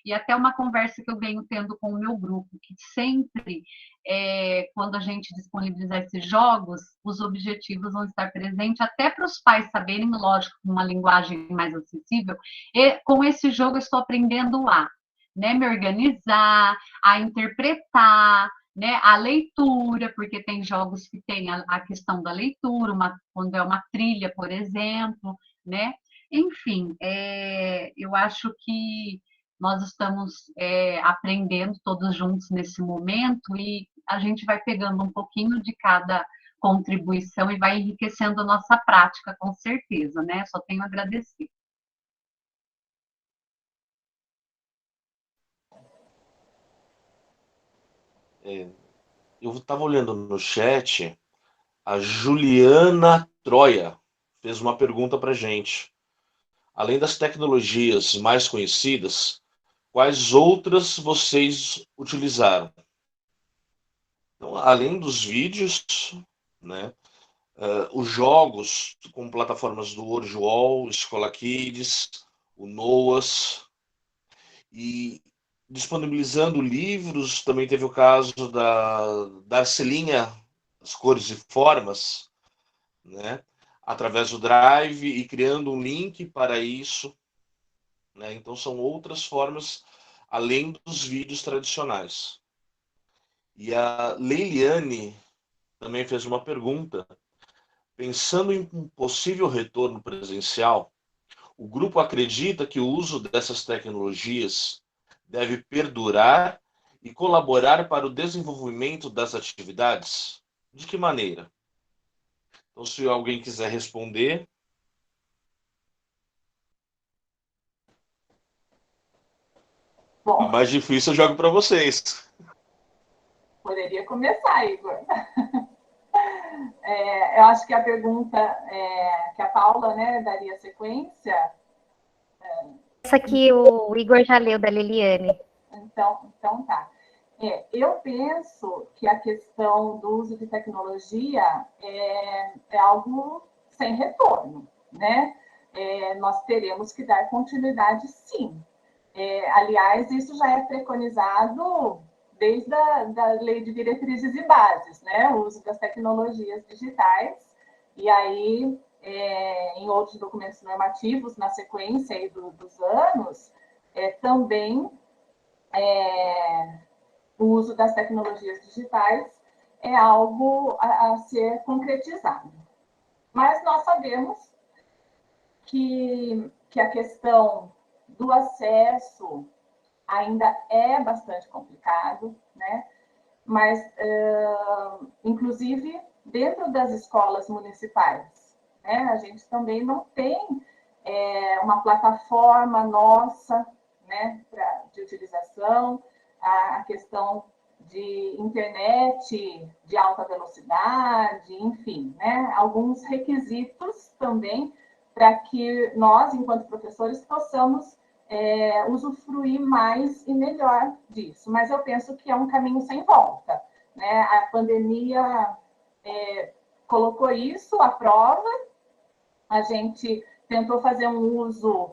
E até uma conversa que eu venho tendo com o meu grupo, que sempre, quando a gente disponibilizar esses jogos, os objetivos vão estar presentes, até para os pais saberem, lógico, uma linguagem mais acessível, e com esse jogo eu estou aprendendo né, me organizar, a interpretar, né, a leitura, porque tem jogos que tem a questão da leitura, quando é uma trilha, por exemplo, né? Enfim, eu acho que nós estamos aprendendo todos juntos nesse momento e a gente vai pegando um pouquinho de cada contribuição e vai enriquecendo a nossa prática, com certeza, né? Só tenho a agradecer. Eu estava olhando no chat, a Juliana Troia fez uma pergunta para gente. Além das tecnologias mais conhecidas, quais outras vocês utilizaram? Então, além dos vídeos, né, os jogos com plataformas do WordWall, Escola Kids, o Noas, e disponibilizando livros, também teve o caso da Arcelinha, as cores e formas, né, através do Drive e criando um link para isso, né? Então são outras formas além dos vídeos tradicionais. E a Leiliane também fez uma pergunta. Pensando em um possível retorno presencial, o grupo acredita que o uso dessas tecnologias deve perdurar e colaborar para o desenvolvimento das atividades? De que maneira? Então, se alguém quiser responder. A Bom, mais difícil eu jogo para vocês. poderia começar, Igor. Eu acho que a pergunta que a Paula, né, daria sequência. Essa aqui o Igor já leu, da Liliane. Então tá. Eu penso que a questão do uso de tecnologia é algo sem retorno, né? Nós teremos que dar continuidade, sim. Aliás, isso já é preconizado desde a Lei de Diretrizes e Bases, né? O uso das tecnologias digitais. E aí, em outros documentos normativos, na sequência aí dos anos, também o uso das tecnologias digitais é algo a ser concretizado. Mas nós sabemos que a questão do acesso ainda é bastante complicado, né? Mas, inclusive, dentro das escolas municipais, né, a gente também não tem uma plataforma nossa, né, de utilização, a questão de internet de alta velocidade, enfim, né, alguns requisitos também para que nós, enquanto professores, possamos usufruir mais e melhor disso. Mas eu penso que é um caminho sem volta, né? A pandemia colocou isso à prova, a gente tentou fazer um uso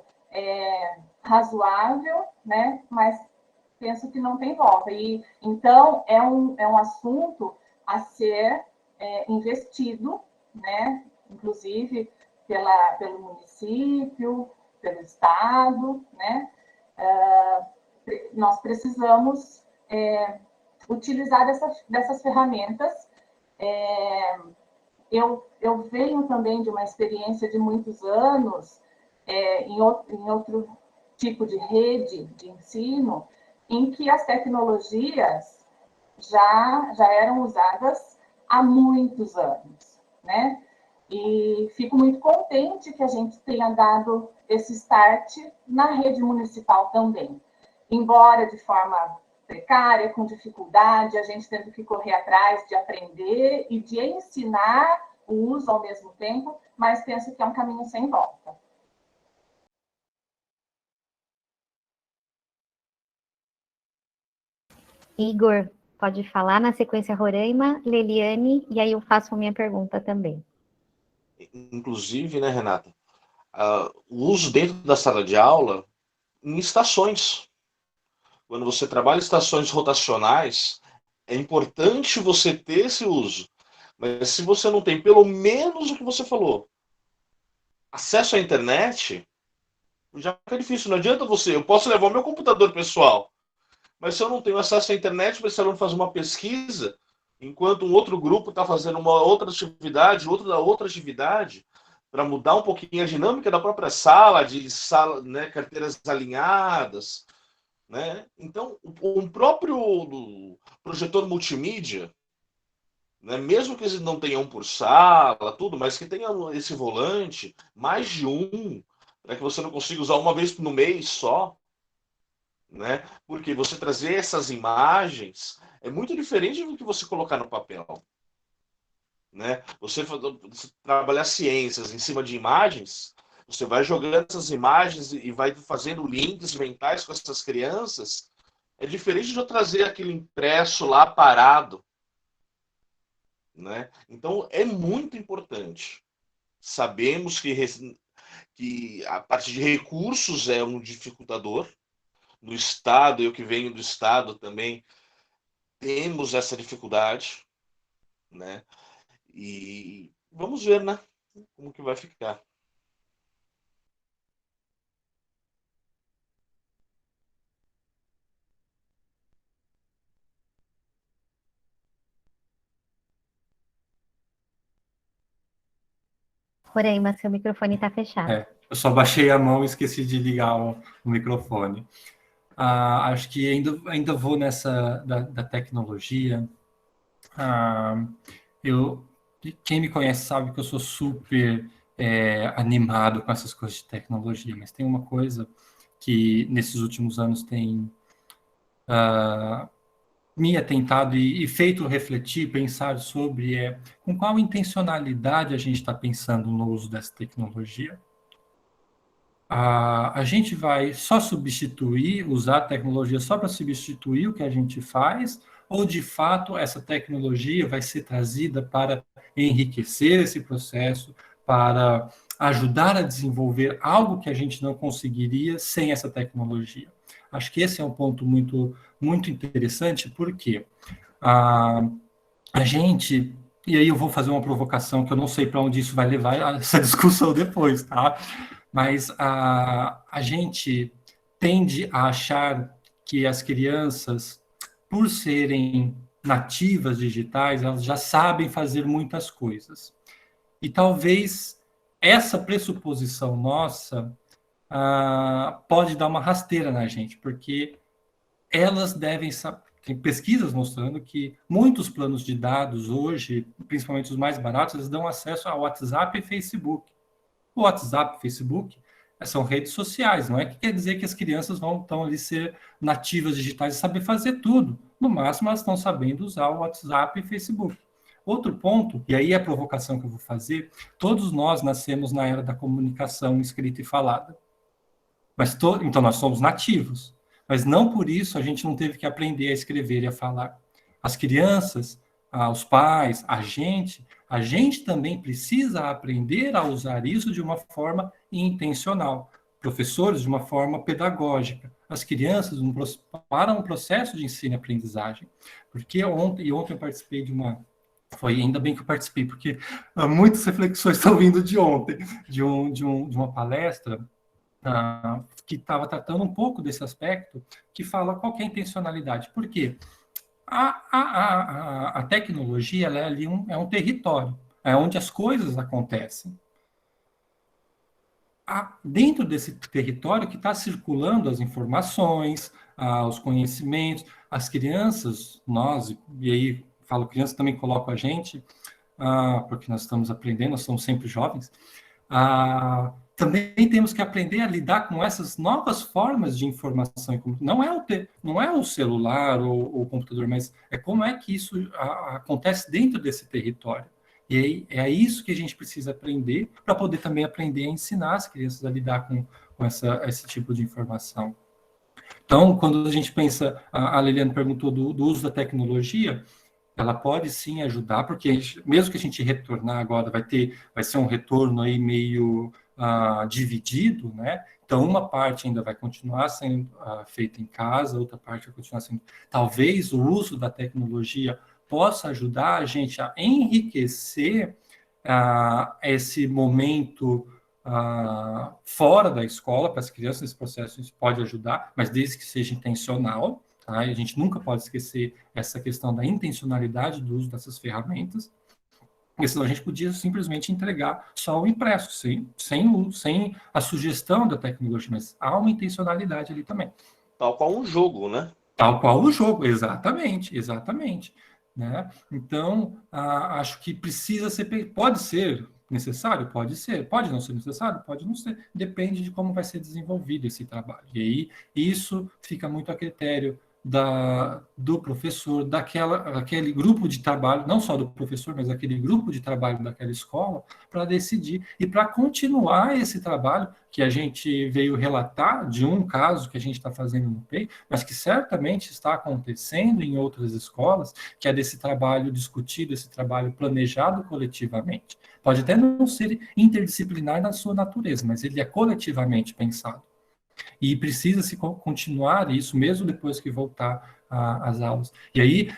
razoável, né? Mas penso que não tem volta. E, então, é um assunto a ser investido, né? Inclusive pelo município, pelo Estado, né? Nós precisamos utilizar dessas ferramentas. Eu venho também de uma experiência de muitos anos em outro tipo de rede de ensino, em que as tecnologias já eram usadas há muitos anos, né? E fico muito contente que a gente tenha dado esse start na rede municipal também. Embora de forma precária, com dificuldade, a gente tendo que correr atrás de aprender e de ensinar o uso ao mesmo tempo, mas penso que é um caminho sem volta. Igor, pode falar na sequência Roraima, Leliane, e aí eu faço a minha pergunta também. Inclusive, né, Renata, o uso dentro da sala de aula em estações. Quando você trabalha em estações rotacionais, é importante você ter esse uso. Mas se você não tem pelo menos o que você falou, acesso à internet, já é difícil. Não adianta você. Eu posso levar o meu computador pessoal, mas se eu não tenho acesso à internet, esse aluno faz uma pesquisa, enquanto um outro grupo está fazendo uma outra atividade, outro da outra atividade, para mudar um pouquinho a dinâmica da própria sala, né, carteiras alinhadas, né? Então, um próprio projetor multimídia, né? Mesmo que eles não tenham por sala, tudo, mas que tenha esse volante, mais de um, para que você não consiga usar uma vez no mês só, né? Porque você trazer essas imagens é muito diferente do que você colocar no papel, né? Você trabalhar ciências em cima de imagens, você vai jogando essas imagens e vai fazendo links mentais com essas crianças, é diferente de eu trazer aquele impresso lá parado, né? Então é muito importante. Sabemos que a parte de recursos é um dificultador. No Estado, eu que venho do Estado também, temos essa dificuldade, né? E vamos ver, né? Como que vai ficar. Roraima, seu microfone está fechado. Eu só baixei a mão e esqueci de ligar o microfone. Acho que ainda vou nessa da tecnologia. Quem me conhece sabe que eu sou super animado com essas coisas de tecnologia, mas tem uma coisa que nesses últimos anos tem me atentado e feito refletir, pensar sobre com qual intencionalidade a gente está pensando no uso dessa tecnologia. A gente vai só usar a tecnologia só para substituir o que a gente faz, ou de fato essa tecnologia vai ser trazida para enriquecer esse processo, para ajudar a desenvolver algo que a gente não conseguiria sem essa tecnologia? Acho que esse é um ponto muito, muito interessante, porque a gente, e aí eu vou fazer uma provocação que eu não sei para onde isso vai levar essa discussão depois, tá? Mas a gente tende a achar que as crianças, por serem nativas digitais, elas já sabem fazer muitas coisas. E talvez essa pressuposição nossa pode dar uma rasteira na gente, porque elas devem saber. Tem pesquisas mostrando que muitos planos de dados hoje, principalmente os mais baratos, eles dão acesso ao WhatsApp e Facebook. O WhatsApp e Facebook são redes sociais, não é que quer dizer que as crianças estão ali ser nativas digitais e saber fazer tudo. No máximo, elas estão sabendo usar o WhatsApp e Facebook. Outro ponto, e aí é a provocação que eu vou fazer, todos nós nascemos na era da comunicação escrita e falada. Então, nós somos nativos. Mas não por isso a gente não teve que aprender a escrever e a falar. As crianças, os pais, a gente também precisa aprender a usar isso de uma forma intencional. Professores, de uma forma pedagógica. As crianças, para um processo de ensino e aprendizagem. Porque ontem eu participei de uma... ainda bem que eu participei, porque muitas reflexões estão vindo de ontem, de uma palestra que estava tratando um pouco desse aspecto, que fala qual que é a intencionalidade. Por quê? A tecnologia ela é ali é um território, é onde as coisas acontecem. Dentro desse território que está circulando as informações, os conhecimentos, as crianças, nós, e aí falo crianças, também coloco a gente, porque nós estamos aprendendo, nós somos sempre jovens, também temos que aprender a lidar com essas novas formas de informação. Não é o celular ou o computador, mas é como é que isso acontece dentro desse território. E aí, é isso que a gente precisa aprender para poder também aprender a ensinar as crianças a lidar com esse tipo de informação. Então, quando a gente pensa, a Liliane perguntou do uso da tecnologia, ela pode sim ajudar, porque mesmo que a gente retornar agora, vai ser um retorno aí meio dividido, né? Então, uma parte ainda vai continuar sendo feita em casa, outra parte vai continuar sendo... Talvez o uso da tecnologia possa ajudar a gente a enriquecer esse momento fora da escola, para as crianças, esse processo isso pode ajudar, mas desde que seja intencional, tá? E a gente nunca pode esquecer essa questão da intencionalidade do uso dessas ferramentas, porque senão a gente podia simplesmente entregar só o impresso, sem a sugestão da tecnologia, mas há uma intencionalidade ali também. Tal qual um jogo, né? Tal qual o jogo, exatamente. né? Então, acho que precisa ser, pode ser necessário? Pode ser. Pode não ser necessário? Pode não ser. Depende de como vai ser desenvolvido esse trabalho. E aí, isso fica muito a critério do professor, daquele grupo de trabalho, não só do professor, mas aquele grupo de trabalho daquela escola, para decidir e para continuar esse trabalho que a gente veio relatar de um caso que a gente está fazendo no PEI, mas que certamente está acontecendo em outras escolas, que é desse trabalho discutido, esse trabalho planejado coletivamente. Pode até não ser interdisciplinar na sua natureza, mas ele é coletivamente pensado. E precisa se continuar isso, mesmo depois que voltar às aulas. E aí,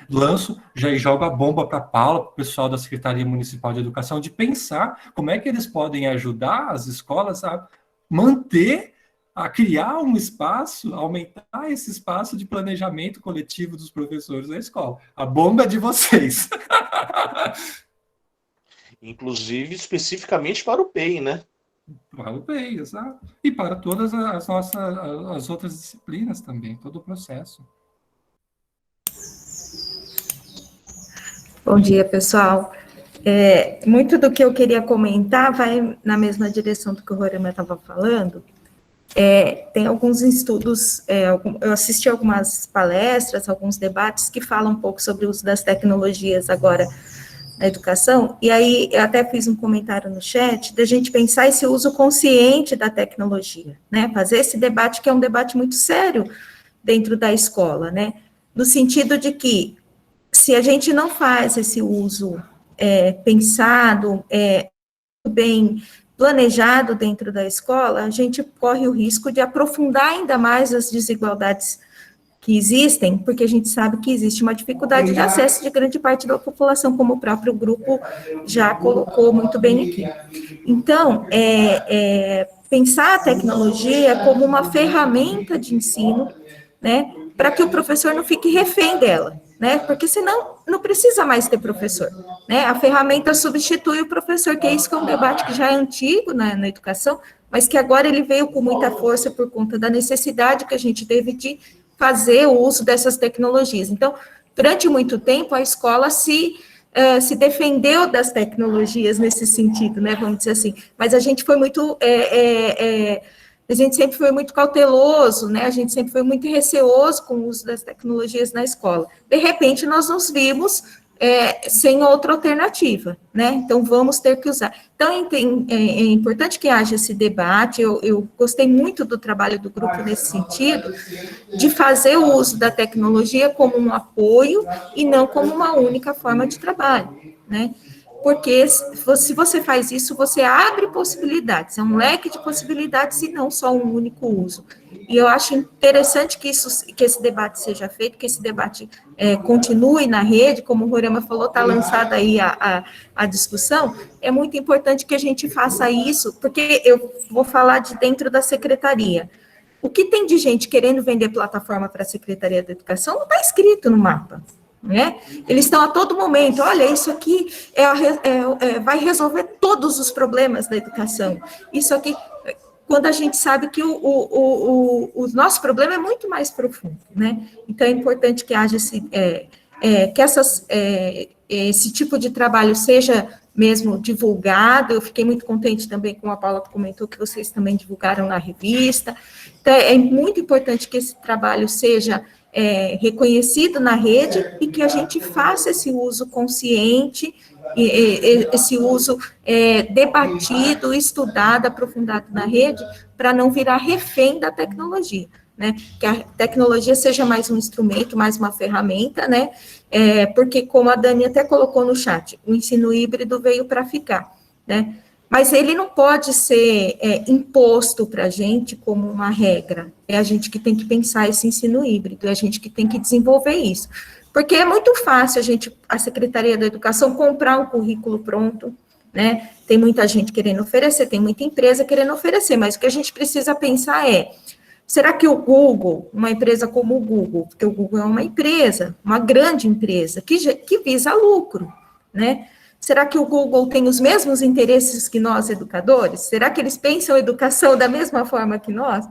já jogo a bomba para a Paula, para o pessoal da Secretaria Municipal de Educação, de pensar como é que eles podem ajudar as escolas a manter, a criar um espaço, aumentar esse espaço de planejamento coletivo dos professores da escola. A bomba é de vocês. Inclusive, especificamente para o PEI, né? Para o PEI, exato. E para todas as outras disciplinas também, todo o processo. Bom dia, pessoal. Muito do que eu queria comentar vai na mesma direção do que o Roraima estava falando. Tem alguns estudos, eu assisti algumas palestras, alguns debates que falam um pouco sobre o uso das tecnologias agora na educação, e aí eu até fiz um comentário no chat, da gente pensar esse uso consciente da tecnologia, né, fazer esse debate, que é um debate muito sério dentro da escola, né, no sentido de que, se a gente não faz esse uso pensado, bem planejado dentro da escola, a gente corre o risco de aprofundar ainda mais as desigualdades que existem, porque a gente sabe que existe uma dificuldade de acesso de grande parte da população, como o próprio grupo já colocou muito bem aqui. Então, pensar a tecnologia como uma ferramenta de ensino, né, para que o professor não fique refém dela, né, porque senão não precisa mais ter professor, né, a ferramenta substitui o professor, que é isso que é um debate que já é antigo na educação, mas que agora ele veio com muita força por conta da necessidade que a gente teve de fazer o uso dessas tecnologias. Então, durante muito tempo, a escola se defendeu das tecnologias nesse sentido, né, vamos dizer assim, mas a gente foi muito, a gente sempre foi muito cauteloso, né, a gente sempre foi muito receoso com o uso das tecnologias na escola. De repente, nós nos vimos sem outra alternativa, né, então vamos ter que usar. Então, é importante que haja esse debate, eu gostei muito do trabalho do grupo nesse sentido, de fazer o uso da tecnologia como um apoio e não como uma única forma de trabalho, né, porque se você faz isso, você abre possibilidades, é um leque de possibilidades e não só um único uso. E eu acho interessante que esse debate seja feito, que esse debate continue na rede, como o Roraima falou, está lançada aí a discussão, é muito importante que a gente faça isso, porque eu vou falar de dentro da secretaria. O que tem de gente querendo vender plataforma para a Secretaria da Educação não está escrito no mapa, né? Eles estão a todo momento, olha, isso aqui vai resolver todos os problemas da educação, isso aqui, quando a gente sabe que o nosso problema é muito mais profundo, né? Então, é importante que haja esse tipo de trabalho seja mesmo divulgado. Eu fiquei muito contente também com a Paula que comentou que vocês também divulgaram na revista. Então, é muito importante que esse trabalho seja reconhecido na rede e que a gente faça esse uso consciente, esse uso debatido, estudado, aprofundado na rede, para não virar refém da tecnologia, né? Que a tecnologia seja mais um instrumento, mais uma ferramenta, né? Porque, como a Dani até colocou no chat, o ensino híbrido veio para ficar, né? Mas ele não pode ser imposto para a gente como uma regra. É a gente que tem que pensar esse ensino híbrido, é a gente que tem que desenvolver isso. Porque é muito fácil a Secretaria da Educação comprar um currículo pronto, né? Tem muita gente querendo oferecer, tem muita empresa querendo oferecer, mas o que a gente precisa pensar será que o Google, uma empresa como o Google, porque o Google é uma empresa, uma grande empresa, que visa lucro, né? Será que o Google tem os mesmos interesses que nós, educadores? Será que eles pensam a educação da mesma forma que nós?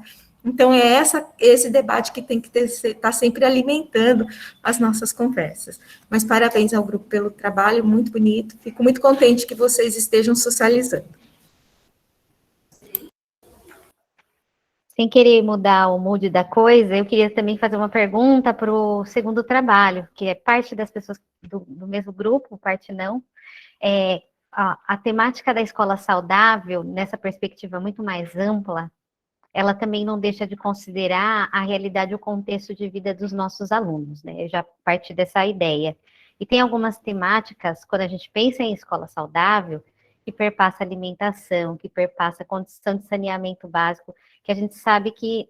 Então, é esse debate que tem que estar sempre alimentando as nossas conversas. Mas parabéns ao grupo pelo trabalho, muito bonito. Fico muito contente que vocês estejam socializando. Sem querer mudar o mood da coisa, eu queria também fazer uma pergunta para o segundo trabalho, que é parte das pessoas do mesmo grupo, parte não. A temática da escola saudável, nessa perspectiva muito mais ampla, ela também não deixa de considerar a realidade e o contexto de vida dos nossos alunos, né? Eu já parti dessa ideia. E tem algumas temáticas, quando a gente pensa em escola saudável, que perpassa alimentação, que perpassa condição de saneamento básico, que a gente sabe que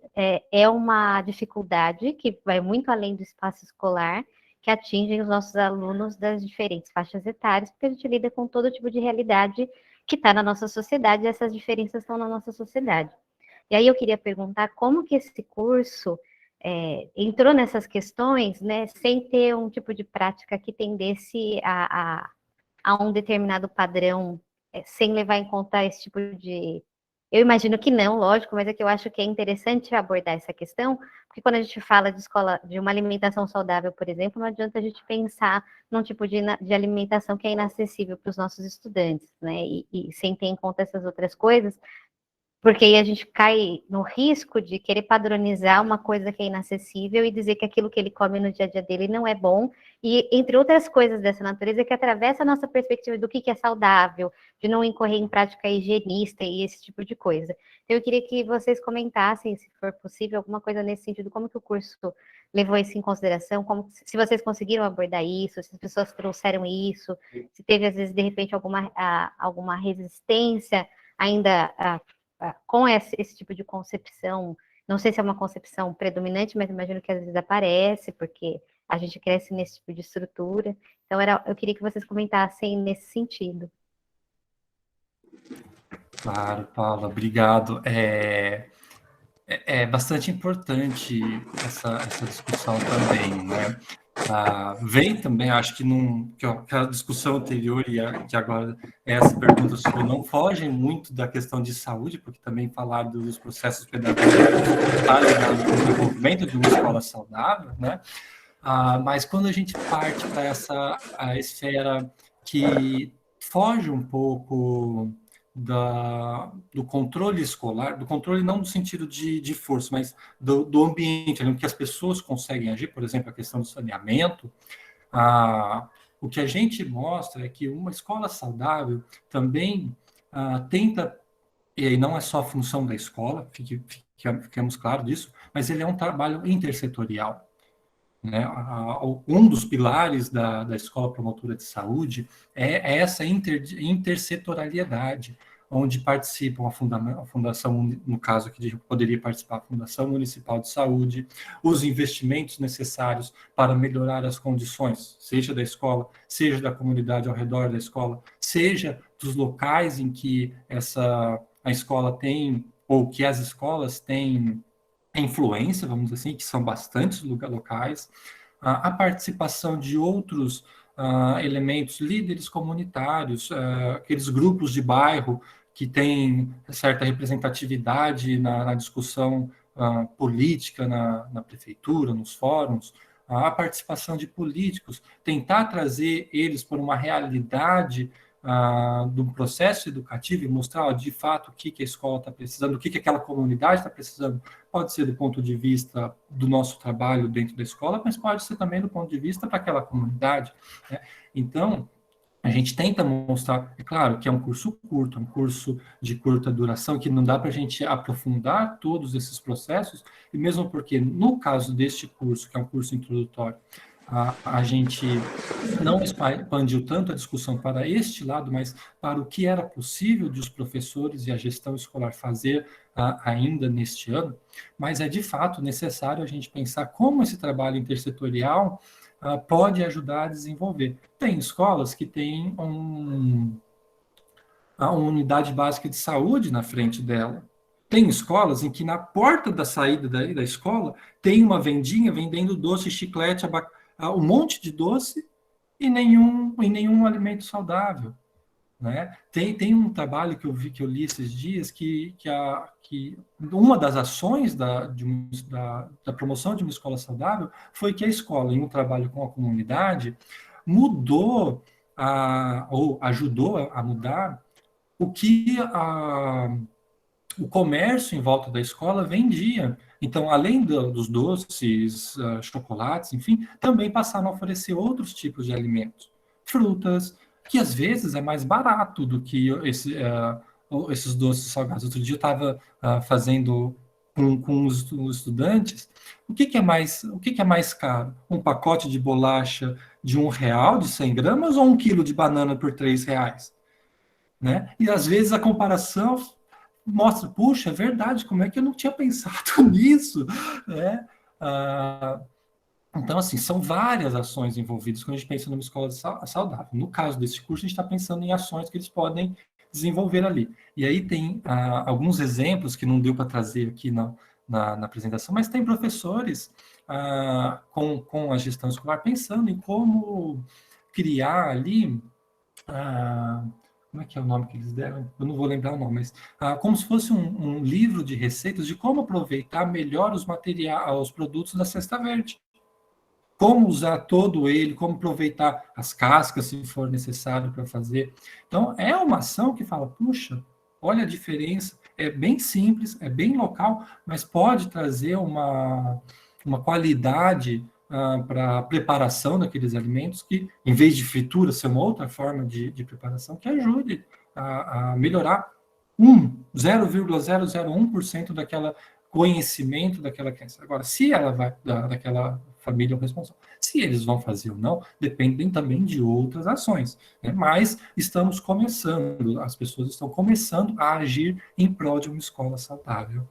é uma dificuldade que vai muito além do espaço escolar, que atingem os nossos alunos das diferentes faixas etárias, porque a gente lida com todo tipo de realidade que está na nossa sociedade, e essas diferenças estão na nossa sociedade. E aí eu queria perguntar como que esse curso entrou nessas questões, né, sem ter um tipo de prática que tendesse a um determinado padrão, sem levar em conta esse tipo de... Eu imagino que não, lógico, mas é que eu acho que é interessante abordar essa questão, porque quando a gente fala de escola, de uma alimentação saudável, por exemplo, não adianta a gente pensar num tipo de alimentação que é inacessível para os nossos estudantes, né, e sem ter em conta essas outras coisas, porque aí a gente cai no risco de querer padronizar uma coisa que é inacessível e dizer que aquilo que ele come no dia a dia dele não é bom, e entre outras coisas dessa natureza que atravessa a nossa perspectiva do que é saudável, de não incorrer em prática higienista e esse tipo de coisa. Então, eu queria que vocês comentassem, se for possível, alguma coisa nesse sentido, como que o curso levou isso em consideração, se vocês conseguiram abordar isso, se as pessoas trouxeram isso, se teve, às vezes, de repente, alguma resistência ainda com esse tipo de concepção. Não sei se é uma concepção predominante, mas imagino que às vezes aparece, porque a gente cresce nesse tipo de estrutura. Então, eu queria que vocês comentassem nesse sentido. Claro, Paula, obrigado. É bastante importante essa discussão também, né? Vem também, acho que, que a discussão anterior que agora essa pergunta sua não fogem muito da questão de saúde, porque também falar dos processos pedagógicos está ligado ao desenvolvimento de uma escola saudável, né? Mas quando a gente parte para essa esfera que foge um pouco do controle escolar, do controle não no sentido de força, mas do ambiente, em que as pessoas conseguem agir, por exemplo, a questão do saneamento, o que a gente mostra é que uma escola saudável também tenta, e aí não é só a função da escola, fiquemos claros disso, mas ele é um trabalho intersetorial. Né? Um dos pilares da Escola Promotora de Saúde é essa intersetorialidade, onde participam a Fundação, no caso aqui poderia participar a Fundação Municipal de Saúde, os investimentos necessários para melhorar as condições, seja da escola, seja da comunidade ao redor da escola, seja dos locais em que a escola tem, ou que as escolas têm influência, vamos dizer assim, que são bastantes locais, a participação de outros elementos, líderes comunitários, aqueles grupos de bairro que têm certa representatividade na discussão política, na prefeitura, nos fóruns, a participação de políticos, tentar trazer eles por uma realidade do processo educativo e mostrar de fato o que a escola está precisando, o que aquela comunidade está precisando. Pode ser do ponto de vista do nosso trabalho dentro da escola, mas pode ser também do ponto de vista para aquela comunidade, né? Então, a gente tenta mostrar, é claro que é um curso curto, um curso de curta duração, que não dá para a gente aprofundar todos esses processos, e mesmo porque, no caso deste curso, que é um curso introdutório, a gente não expandiu tanto a discussão para este lado, mas para o que era possível de os professores e a gestão escolar fazer ainda neste ano, mas é de fato necessário a gente pensar como esse trabalho intersetorial pode ajudar a desenvolver. Tem escolas que têm uma unidade básica de saúde na frente dela. Tem escolas em que na porta da saída da escola tem uma vendinha vendendo doce, chiclete, um monte de doce e nenhum alimento saudável. né? Tem um trabalho que eu li esses dias que uma das ações da promoção de uma escola saudável foi que a escola, em um trabalho com a comunidade, mudou ou ajudou a mudar o que o comércio em volta da escola vendia. Então, além dos doces, chocolates, enfim, também passaram a oferecer outros tipos de alimentos. Frutas, que às vezes é mais barato do que esses doces salgados. Outro dia eu estava fazendo com os estudantes, o que é mais caro? Um pacote de bolacha de R$1, de 100 gramas, ou 1 quilo de banana por R$3? Né? E às vezes a comparação mostra, puxa, é verdade, como é que eu não tinha pensado nisso? Né? Então, assim, são várias ações envolvidas quando a gente pensa numa escola saudável. No caso desse curso, a gente está pensando em ações que eles podem desenvolver ali. E aí tem alguns exemplos que não deu para trazer aqui na apresentação, mas tem professores com a gestão escolar pensando em como criar ali... como é que é o nome que eles deram? Eu não vou lembrar o nome, mas como se fosse um livro de receitas de como aproveitar melhor os produtos da cesta verde. Como usar todo ele, como aproveitar as cascas, se for necessário para fazer. Então, é uma ação que fala, puxa, olha a diferença, é bem simples, é bem local, mas pode trazer uma qualidade para a preparação daqueles alimentos que, em vez de fritura, ser uma outra forma de preparação que ajude a melhorar 0,001% daquela conhecimento daquela criança. Agora, se ela vai, daquela família responsável, se eles vão fazer ou não, dependem também de outras ações, né? Mas estamos começando, as pessoas estão começando a agir em prol de uma escola saudável.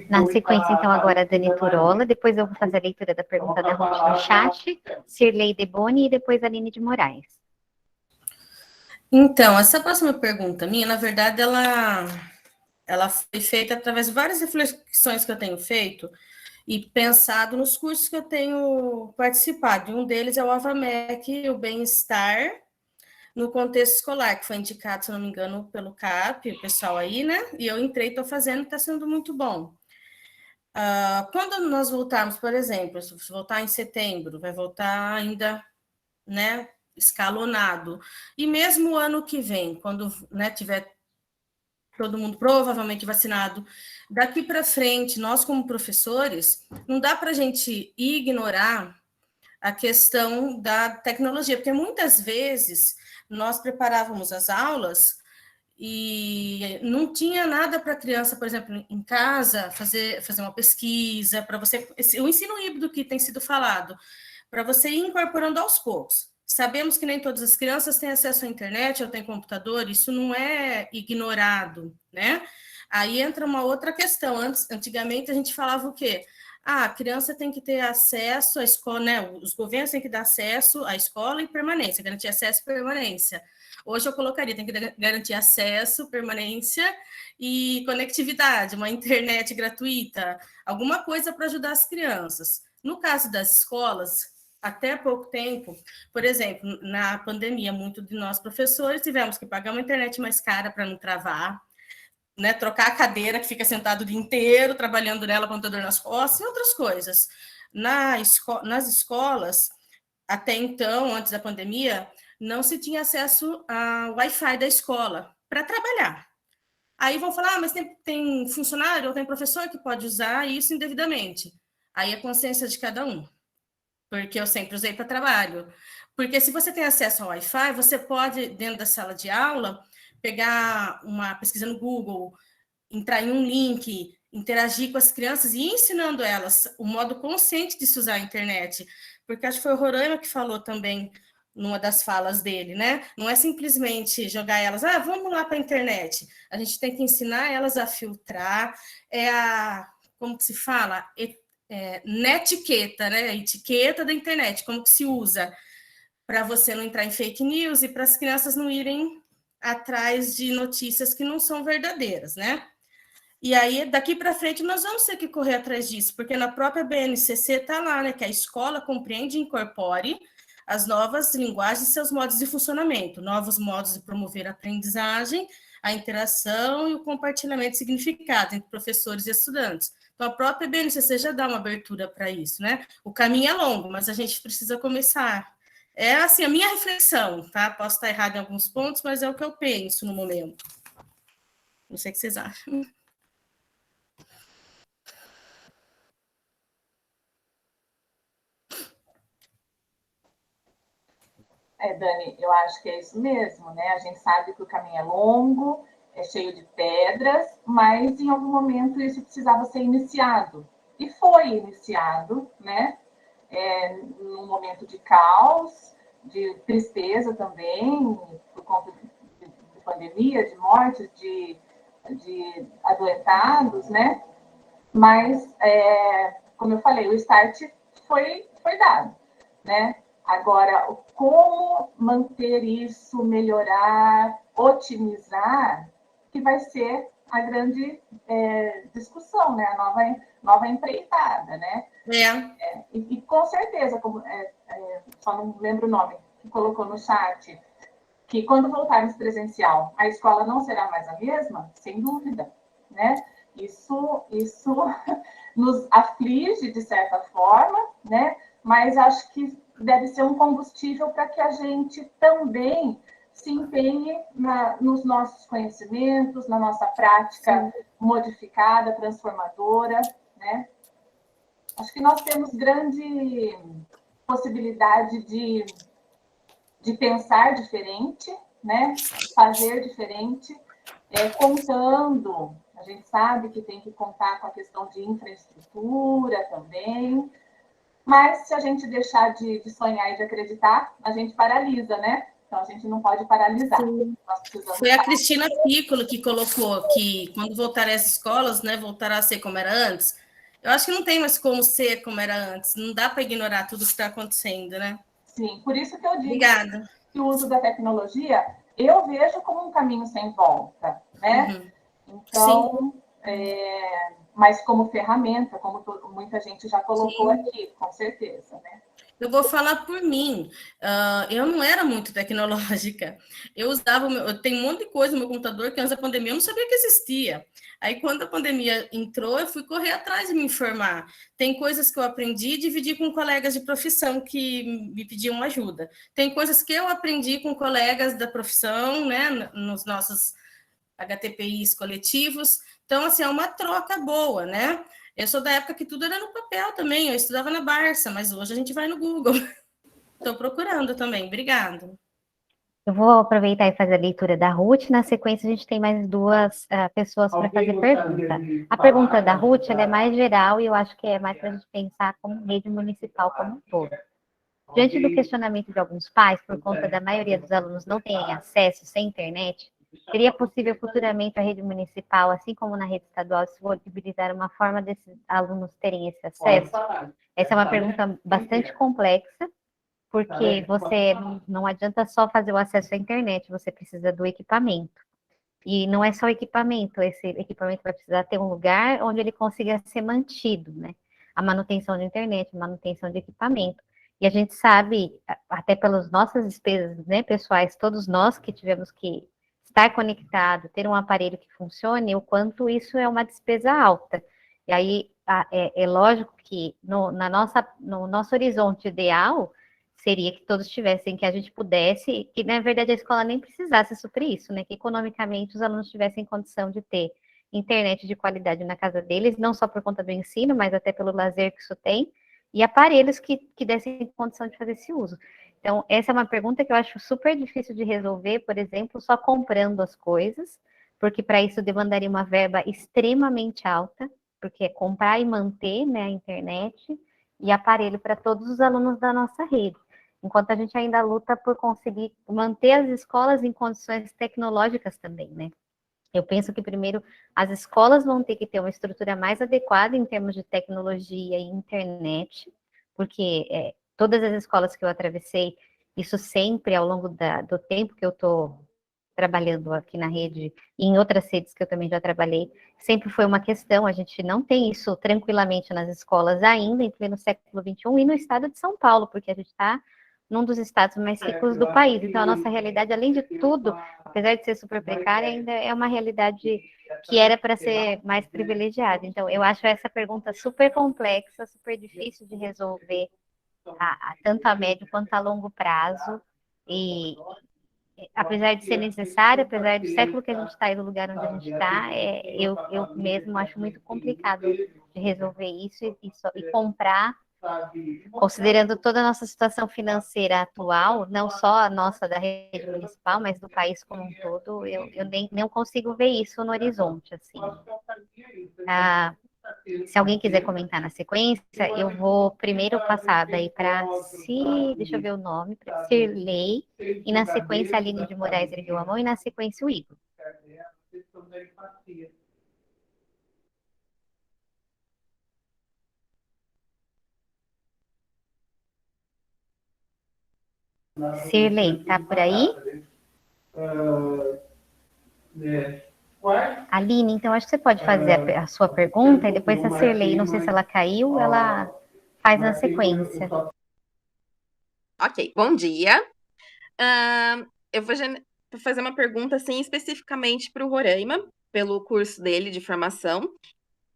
Na sequência, então, agora a Dani Turola, depois eu vou fazer a leitura da pergunta da Ruth no chat, Cirlei Deboni e depois a Aline de Moraes. Então, essa próxima pergunta minha, na verdade, ela foi feita através de várias reflexões que eu tenho feito e pensado nos cursos que eu tenho participado. E um deles é o AVAMEC, o Bem-Estar no Contexto Escolar, que foi indicado, se não me engano, pelo CAP, o pessoal aí, né? E eu entrei, estou fazendo, está sendo muito bom. Quando nós voltarmos, por exemplo, se voltar em setembro, vai voltar ainda, né, escalonado. E mesmo o ano que vem, quando, né, tiver todo mundo provavelmente vacinado, daqui para frente, nós como professores, não dá para a gente ignorar a questão da tecnologia, porque muitas vezes nós preparávamos as aulas e não tinha nada para a criança, por exemplo, em casa, fazer uma pesquisa, para você, o ensino híbrido que tem sido falado, para você ir incorporando aos poucos. Sabemos que nem todas as crianças têm acesso à internet ou têm computador, isso não é ignorado, né? Aí entra uma outra questão. Antigamente a gente falava o quê? A criança tem que ter acesso à escola, né? Os governos têm que dar acesso à escola e permanência, garantir acesso e permanência. Hoje eu colocaria, tem que garantir acesso, permanência e conectividade, uma internet gratuita, alguma coisa para ajudar as crianças. No caso das escolas, até pouco tempo, por exemplo, na pandemia, muitos de nós professores tivemos que pagar uma internet mais cara para não travar, né, trocar a cadeira que fica sentado o dia inteiro, trabalhando nela, computador nas costas, e outras coisas. Nas escolas, até então, antes da pandemia, não se tinha acesso ao Wi-Fi da escola para trabalhar. Aí vão falar, mas tem funcionário ou tem professor que pode usar isso indevidamente. Aí é consciência de cada um, porque eu sempre usei para trabalho. Porque se você tem acesso ao Wi-Fi, você pode, dentro da sala de aula, pegar uma pesquisa no Google, entrar em um link, interagir com as crianças e ir ensinando elas o modo consciente de se usar a internet. Porque acho que foi o Roraima que falou também numa das falas dele, né? Não é simplesmente jogar elas, vamos lá para a internet. A gente tem que ensinar elas a filtrar, como que se fala? Netiqueta, né? Etiqueta da internet, como que se usa para você não entrar em fake news e para as crianças não irem atrás de notícias que não são verdadeiras, né? E aí, daqui para frente, nós vamos ter que correr atrás disso, porque na própria BNCC está lá, né, que a escola compreende e incorpore as novas linguagens e seus modos de funcionamento, novos modos de promover a aprendizagem, a interação e o compartilhamento de significado entre professores e estudantes. Então, a própria BNCC já dá uma abertura para isso, né? O caminho é longo, mas a gente precisa começar. É assim, a minha reflexão, tá? Posso estar errado em alguns pontos, mas é o que eu penso no momento. Não sei o que vocês acham. Dani, eu acho que é isso mesmo, né? A gente sabe que o caminho é longo, é cheio de pedras, mas em algum momento isso precisava ser iniciado. E foi iniciado, né? Num momento de caos, de tristeza também, por conta de pandemia, de mortes, de adoentados, né? Mas, como eu falei, o start foi dado, né? Agora, como manter isso, melhorar, otimizar, que vai ser a grande discussão, né? A nova empreitada, né? E com certeza, só não lembro o nome, que colocou no chat, que quando voltarmos presencial, a escola não será mais a mesma, sem dúvida, né? Isso nos aflige de certa forma, né? Mas acho que deve ser um combustível para que a gente também se empenhe nos nossos conhecimentos, na nossa prática modificada, transformadora, né? Acho que nós temos grande possibilidade de pensar diferente, né? Fazer diferente, contando. A gente sabe que tem que contar com a questão de infraestrutura também, mas se a gente deixar de sonhar e de acreditar, a gente paralisa, né? Então a gente não pode paralisar. Foi a Cristina Piccolo que colocou que quando voltarem às escolas, né, voltará a ser como era antes. Eu acho que não tem mais como ser como era antes. Não dá para ignorar tudo que está acontecendo, né? Sim, por isso que eu digo Obrigada. Que o uso da tecnologia eu vejo como um caminho sem volta, né? Então, mas como ferramenta, como muita gente já colocou aqui, com certeza, né? Eu vou falar por mim. Eu não era muito tecnológica. Eu tenho um monte de coisa no meu computador que antes da pandemia eu não sabia que existia. Aí, quando a pandemia entrou, eu fui correr atrás de me informar. Tem coisas que eu aprendi e dividi com colegas de profissão que me pediam ajuda. Tem coisas que eu aprendi com colegas da profissão, né, nos nossos HTPIs coletivos. Então, assim, é uma troca boa, né? Eu sou da época que tudo era no papel também, eu estudava na Barça, mas hoje a gente vai no Google. Estou procurando também, obrigada. Eu vou aproveitar e fazer a leitura da Ruth, na sequência a gente tem mais duas pessoas para fazer pergunta. A pergunta da Ruth ela é mais geral e eu acho que é mais para a gente pensar como rede municipal como um todo. Diante do questionamento de alguns pais, por conta da maioria dos alunos não terem acesso sem internet, seria possível futuramente a rede municipal, assim como na rede estadual, disponibilizar uma forma desses alunos terem esse acesso? Essa é uma pergunta bastante complexa, porque você não adianta só fazer o acesso à internet, você precisa do equipamento. E não é só o equipamento, esse equipamento vai precisar ter um lugar onde ele consiga ser mantido, né? A manutenção de internet, a manutenção de equipamento. E a gente sabe, até pelas nossas despesas, né, pessoais, todos nós que tivemos que estar conectado, ter um aparelho que funcione, o quanto isso é uma despesa alta. E aí é lógico que no nosso horizonte ideal seria que todos tivessem, que a gente pudesse, que na verdade a escola nem precisasse suprir isso, né? Que economicamente os alunos tivessem condição de ter internet de qualidade na casa deles, não só por conta do ensino, mas até pelo lazer que isso tem, e aparelhos que dessem condição de fazer esse uso. Então, essa é uma pergunta que eu acho super difícil de resolver, por exemplo, só comprando as coisas, porque para isso demandaria uma verba extremamente alta, porque é comprar e manter, né, a internet e aparelho para todos os alunos da nossa rede. Enquanto a gente ainda luta por conseguir manter as escolas em condições tecnológicas também, né? Eu penso que primeiro as escolas vão ter que ter uma estrutura mais adequada em termos de tecnologia e internet, porque todas as escolas que eu atravessei, isso sempre ao longo do tempo que eu estou trabalhando aqui na rede e em outras redes que eu também já trabalhei, sempre foi uma questão. A gente não tem isso tranquilamente nas escolas ainda, em pleno século XXI, e no estado de São Paulo, porque a gente está num dos estados mais ricos do país. Então, a nossa realidade, além de tudo, apesar de ser super precária, ainda é uma realidade que era para ser mais privilegiada. Então, eu acho essa pergunta super complexa, super difícil de resolver, tanto a médio quanto a longo prazo. E, apesar de ser necessário, apesar do século que a gente está e do lugar onde a gente está, eu mesmo acho muito complicado de resolver isso e comprar, considerando toda a nossa situação financeira atual, não só a nossa da rede municipal, mas do país como um todo, eu nem não consigo ver isso no horizonte, assim. Se alguém quiser comentar na sequência, eu vou primeiro passar daí para deixa eu ver o nome, para Cirlei, e na sequência a Aline de Moraes ergueu a mão, e na sequência o Igor. Cirlei, tá por aí? Aline, então acho que você pode fazer a sua pergunta e depois a Cirlei, não sei se ela caiu, ela faz na sequência. Ok, bom dia. Eu vou fazer uma pergunta assim, especificamente para o Roraima, pelo curso dele de formação,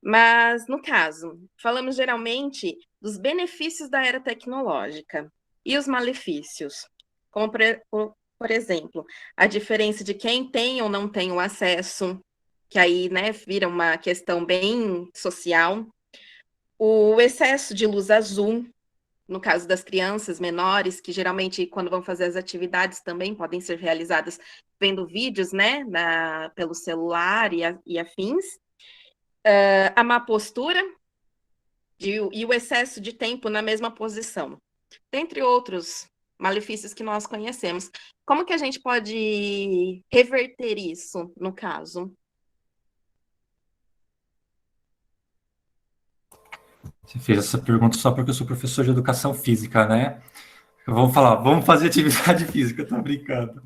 mas no caso, falamos geralmente dos benefícios da era tecnológica e os malefícios, como por exemplo, a diferença de quem tem ou não tem o acesso, que aí, né, vira uma questão bem social, o excesso de luz azul, no caso das crianças menores, que geralmente, quando vão fazer as atividades, também podem ser realizadas vendo vídeos, né, pelo celular e afins. A má postura e o excesso de tempo na mesma posição, dentre outros malefícios que nós conhecemos. Como que a gente pode reverter isso, no caso? Você fez essa pergunta só porque eu sou professor de educação física, né? Vamos falar, vamos fazer atividade física, tô brincando.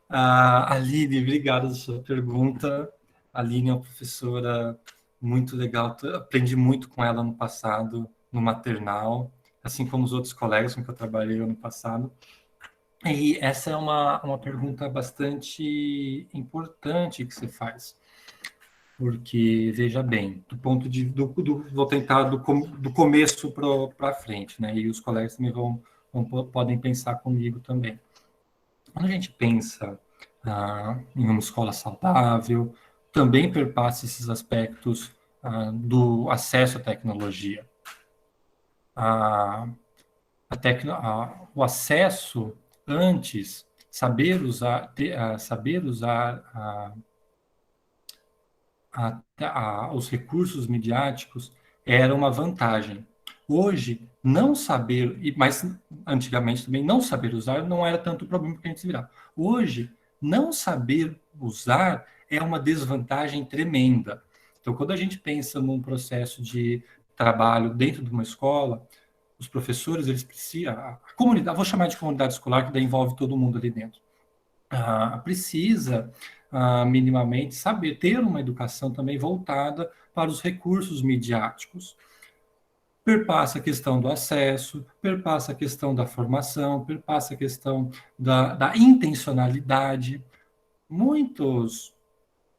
Aline, obrigado pela sua pergunta. A Aline é uma professora muito legal, aprendi muito com ela no passado, no maternal, assim como os outros colegas com que eu trabalhei ano passado. E essa é uma pergunta bastante importante que você faz, porque, veja bem, do ponto de... vou tentar do começo para frente, né? E os colegas também podem pensar comigo também. Quando a gente pensa em uma escola saudável, também perpassa esses aspectos do acesso à tecnologia. O acesso antes, saber usar os recursos midiáticos era uma vantagem. Hoje, não saber, mas antigamente também não saber usar não era tanto problema que a gente se virava. Hoje, não saber usar é uma desvantagem tremenda. Então, quando a gente pensa num processo de trabalho dentro de uma escola, os professores, eles precisam, a comunidade, vou chamar de comunidade escolar, que daí envolve todo mundo ali dentro, precisa minimamente saber, ter uma educação também voltada para os recursos midiáticos. Perpassa a questão do acesso, perpassa a questão da formação, perpassa a questão da intencionalidade.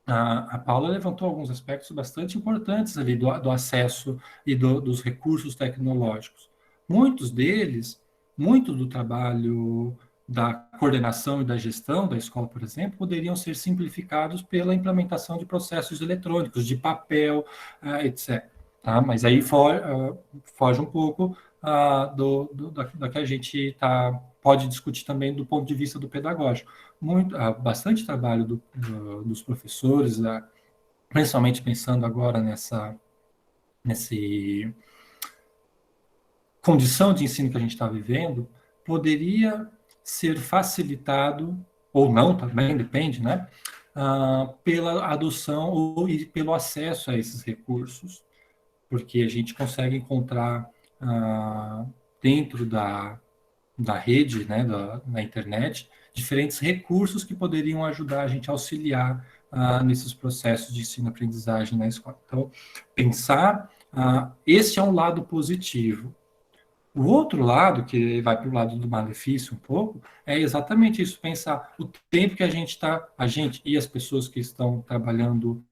A Paula levantou alguns aspectos bastante importantes ali do acesso e dos recursos tecnológicos. Muitos deles, muito do trabalho da coordenação e da gestão da escola, por exemplo, poderiam ser simplificados pela implementação de processos eletrônicos, de papel, etc. Tá? Mas aí foge um pouco da que a gente pode discutir também do ponto de vista do pedagógico. Bastante trabalho dos professores, principalmente pensando agora nessa condição de ensino que a gente está vivendo, poderia ser facilitado, ou não também, depende, né? Pela adoção e pelo acesso a esses recursos, porque a gente consegue encontrar dentro da rede, né, da internet, diferentes recursos que poderiam ajudar a gente a auxiliar nesses processos de ensino-aprendizagem na escola. Então, pensar, esse é um lado positivo. O outro lado, que vai para o lado do malefício um pouco, é exatamente isso, pensar o tempo que a gente e as pessoas que estão trabalhando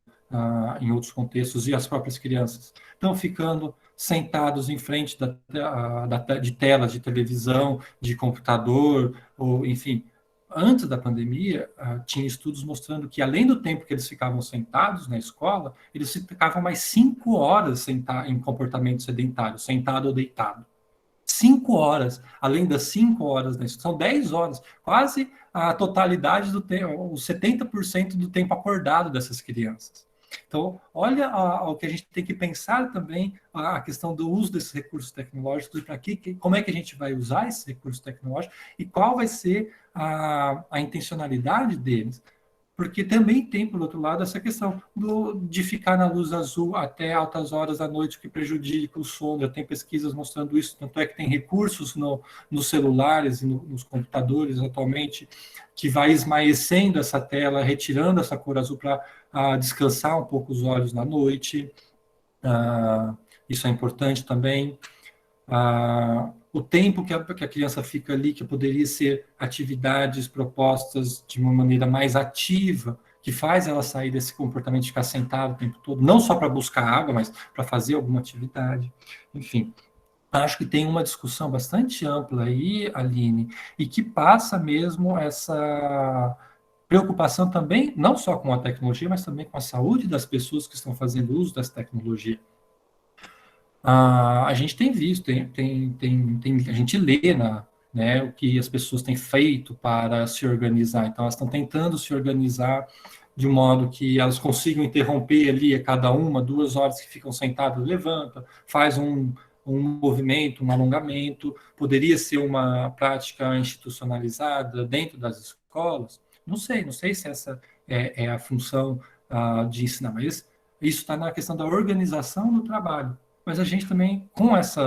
em outros contextos, e as próprias crianças, estão ficando sentados em frente de telas de televisão, de computador, ou enfim. Antes da pandemia, tinha estudos mostrando que, além do tempo que eles ficavam sentados na escola, eles ficavam mais 5 horas em comportamento sedentário, sentado ou deitado. 5 horas, além das 5 horas, né? São 10 horas, quase a totalidade do tempo, os 70% do tempo acordado dessas crianças. Então, olha o que a gente tem que pensar também, a questão do uso desses recursos tecnológicos, para como é que a gente vai usar esses recursos tecnológicos e qual vai ser a intencionalidade deles. Porque também tem, por outro lado, essa questão de ficar na luz azul até altas horas da noite, que prejudica o sono. Já tem pesquisas mostrando isso, tanto é que tem recursos nos celulares e nos computadores atualmente, que vai esmaecendo essa tela, retirando essa cor azul para descansar um pouco os olhos na noite. Isso é importante também. O tempo que a criança fica ali, que poderia ser atividades propostas de uma maneira mais ativa, que faz ela sair desse comportamento de ficar sentado o tempo todo, não só para buscar água, mas para fazer alguma atividade. Enfim, acho que tem uma discussão bastante ampla aí, Aline, e que passa mesmo essa preocupação também, não só com a tecnologia, mas também com a saúde das pessoas que estão fazendo uso dessa tecnologia. A gente tem visto, a gente lê né, o que as pessoas têm feito para se organizar. Então, elas estão tentando se organizar de um modo que elas consigam interromper ali a cada 1, 2 horas que ficam sentadas, levanta, faz um movimento, um alongamento. Poderia ser uma prática institucionalizada dentro das escolas? Não sei se essa é a função de ensinar, mas isso está na questão da organização do trabalho. Mas a gente também, com esse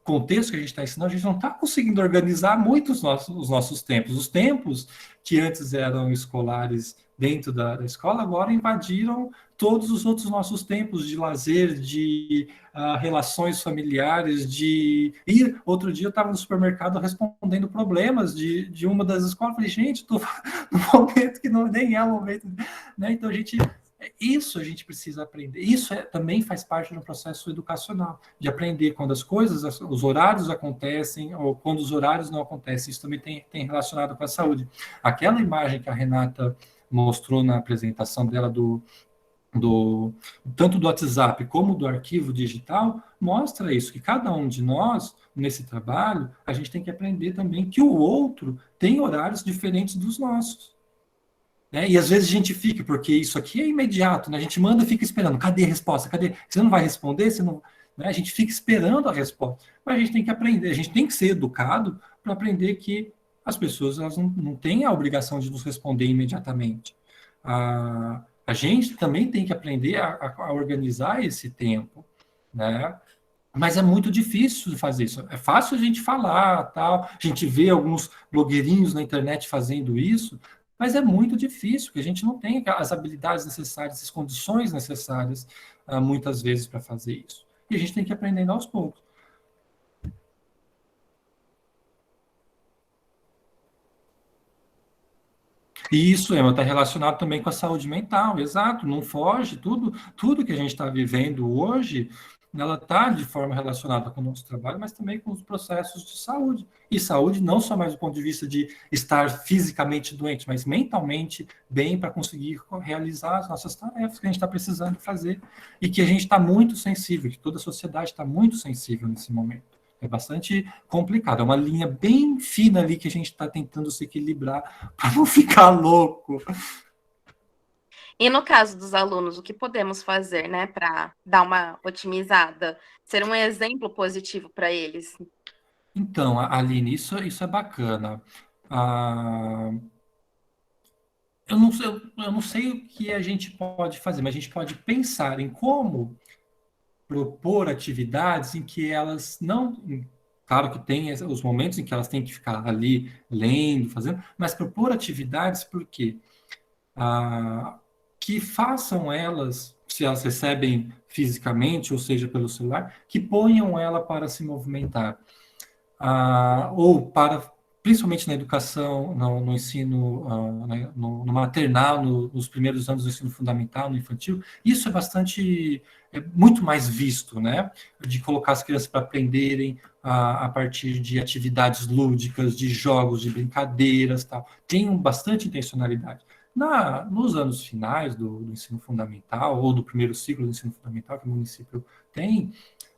contexto que a gente está ensinando, a gente não está conseguindo organizar muito os nossos tempos. Os tempos que antes eram escolares dentro da escola, agora invadiram todos os outros nossos tempos de lazer, de relações familiares, de ir. Outro dia eu estava no supermercado respondendo problemas de uma das escolas. Falei, gente, estou num momento que nem é o momento. Né? Então, isso a gente precisa aprender. Isso também faz parte do processo educacional, de aprender quando as coisas, os horários acontecem ou quando os horários não acontecem. Isso também tem relacionado com a saúde. Aquela imagem que a Renata mostrou na apresentação dela tanto do WhatsApp como do arquivo digital, mostra isso, que cada um de nós, nesse trabalho, a gente tem que aprender também que o outro tem horários diferentes dos nossos. Né? E às vezes a gente fica, porque isso aqui é imediato, né? A gente manda e fica esperando, cadê a resposta? Cadê? Você não vai responder? Você não... Né? A gente fica esperando a resposta. Mas a gente tem que aprender, a gente tem que ser educado para aprender que as pessoas elas não têm a obrigação de nos responder imediatamente. A gente também tem que aprender a organizar esse tempo, né? Mas é muito difícil de fazer isso. É fácil a gente falar, tal. A gente vê alguns blogueirinhos na internet fazendo isso, mas é muito difícil, porque a gente não tem as habilidades necessárias, as condições necessárias, muitas vezes, para fazer isso. E a gente tem que ir aprendendo aos poucos. E isso, Emma, está relacionado também com a saúde mental, exato, não foge, tudo que a gente está vivendo hoje, ela está de forma relacionada com o nosso trabalho, mas também com os processos de saúde. E saúde não só mais do ponto de vista de estar fisicamente doente, mas mentalmente bem para conseguir realizar as nossas tarefas que a gente está precisando fazer e que a gente está muito sensível, que toda a sociedade está muito sensível nesse momento. É bastante complicado, é uma linha bem fina ali que a gente está tentando se equilibrar para não ficar louco. E no caso dos alunos, o que podemos fazer, né, para dar uma otimizada, ser um exemplo positivo para eles? Então, Aline, isso é bacana. Eu não sei o que a gente pode fazer, mas a gente pode pensar em como propor atividades em que elas não Claro que tem os momentos em que elas têm que ficar ali lendo, fazendo, mas propor atividades, por quê? Que façam elas, se elas recebem fisicamente, ou seja, pelo celular, que ponham ela para se movimentar. Ou para, principalmente na educação, no ensino, no maternal, nos primeiros anos do ensino fundamental, no infantil, isso é muito mais visto, né? De colocar as crianças para aprenderem a partir de atividades lúdicas, de jogos, de brincadeiras, tal. Tem bastante intencionalidade. Nos anos finais do ensino fundamental, ou do primeiro ciclo do ensino fundamental que o município tem,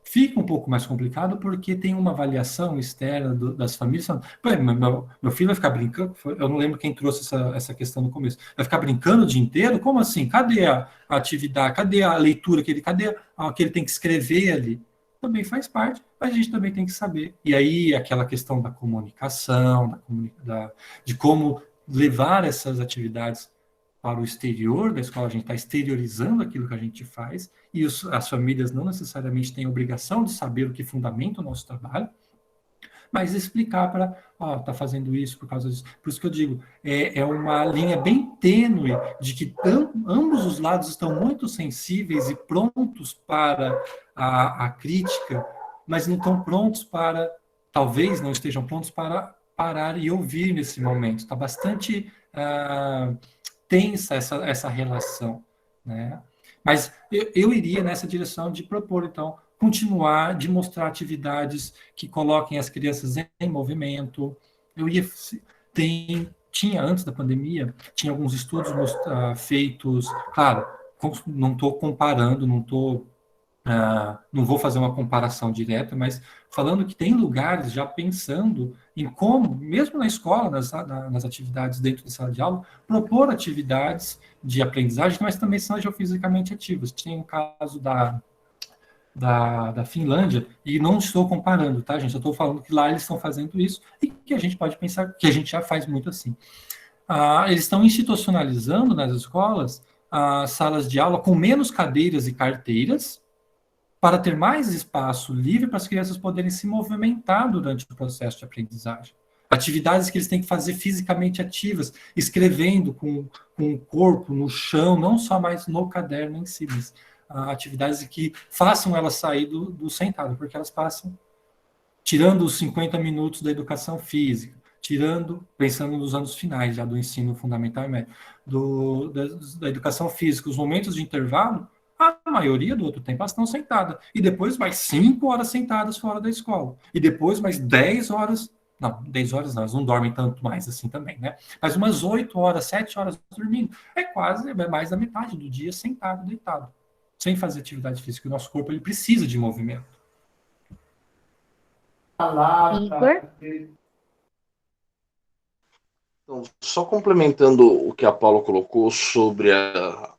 fica um pouco mais complicado porque tem uma avaliação externa das famílias. Meu filho vai ficar brincando, eu não lembro quem trouxe essa questão no começo, vai ficar brincando o dia inteiro? Como assim? Cadê a atividade? Cadê a leitura? Cadê o que ele tem que escrever ali? Também faz parte, mas a gente também tem que saber. E aí, aquela questão da comunicação, de como levar essas atividades para o exterior da escola, a gente está exteriorizando aquilo que a gente faz, e as famílias não necessariamente têm a obrigação de saber o que fundamenta o nosso trabalho, mas explicar para, está fazendo isso por causa disso. Por isso que eu digo, é uma linha bem tênue de que ambos os lados estão muito sensíveis e prontos para a crítica, mas não estão prontos para, talvez não estejam prontos para parar e ouvir nesse momento. Está bastante tensa essa relação, né? Mas eu iria nessa direção de propor, então, continuar, de mostrar atividades que coloquem as crianças em movimento. Tinha, antes da pandemia, tinha alguns estudos feitos, claro, não estou comparando, não vou fazer uma comparação direta, mas falando que tem lugares já pensando em como, mesmo na escola, nas atividades dentro da sala de aula, propor atividades de aprendizagem, mas também sejam fisicamente ativas. Tem um caso da Finlândia, e não estou comparando, tá, gente? Eu estou falando que lá eles estão fazendo isso, e que a gente pode pensar que a gente já faz muito assim. Eles estão institucionalizando nas escolas salas de aula com menos cadeiras e carteiras, para ter mais espaço livre para as crianças poderem se movimentar durante o processo de aprendizagem. Atividades que eles têm que fazer fisicamente ativas, escrevendo com o corpo no chão, não só mais no caderno em si, mas atividades que façam elas sair do sentado, porque elas passam, tirando os 50 minutos da educação física, pensando nos anos finais já do ensino fundamental e médio, da educação física, os momentos de intervalo, a maioria do outro tempo elas estão sentadas. E depois mais 5 horas sentadas fora da escola. E depois mais 10 horas... Não, 10 horas não, elas não dormem tanto mais assim também, né? Mas umas 8 horas, 7 horas dormindo. É mais da metade do dia sentado, deitado. Sem fazer atividade física. O nosso corpo ele precisa de movimento. Igor? Então, só complementando o que a Paula colocou sobre a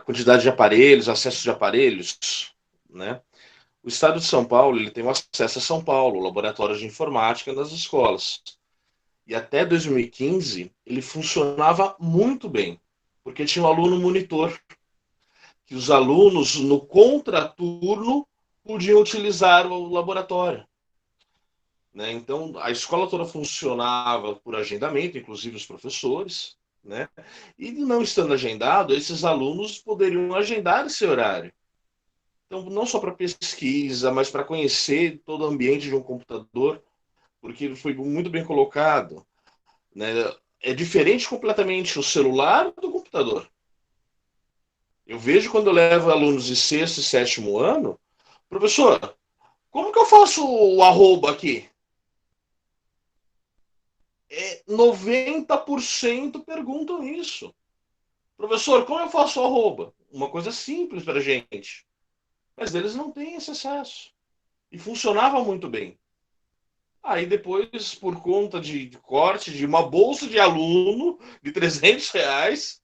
quantidade de aparelhos, acesso de aparelhos, né? O Estado de São Paulo ele tem um acesso a São Paulo, laboratório de informática nas escolas. E até 2015 ele funcionava muito bem, porque tinha um aluno monitor, que os alunos no contraturno podiam utilizar o laboratório. Né? Então a escola toda funcionava por agendamento, inclusive os professores, né? E não estando agendado, esses alunos poderiam agendar esse horário. Então, não só para pesquisa, mas para conhecer todo o ambiente de um computador, porque foi muito bem colocado, né? É diferente completamente o celular do computador. Eu vejo quando eu levo alunos de 6º e 7º ano, professor, como que eu faço o arroba aqui? 90% perguntam isso. Professor, como eu faço o arroba? Uma coisa simples para a gente. Mas eles não têm esse acesso. E funcionava muito bem. Aí depois, por conta de corte de uma bolsa de aluno de R$300,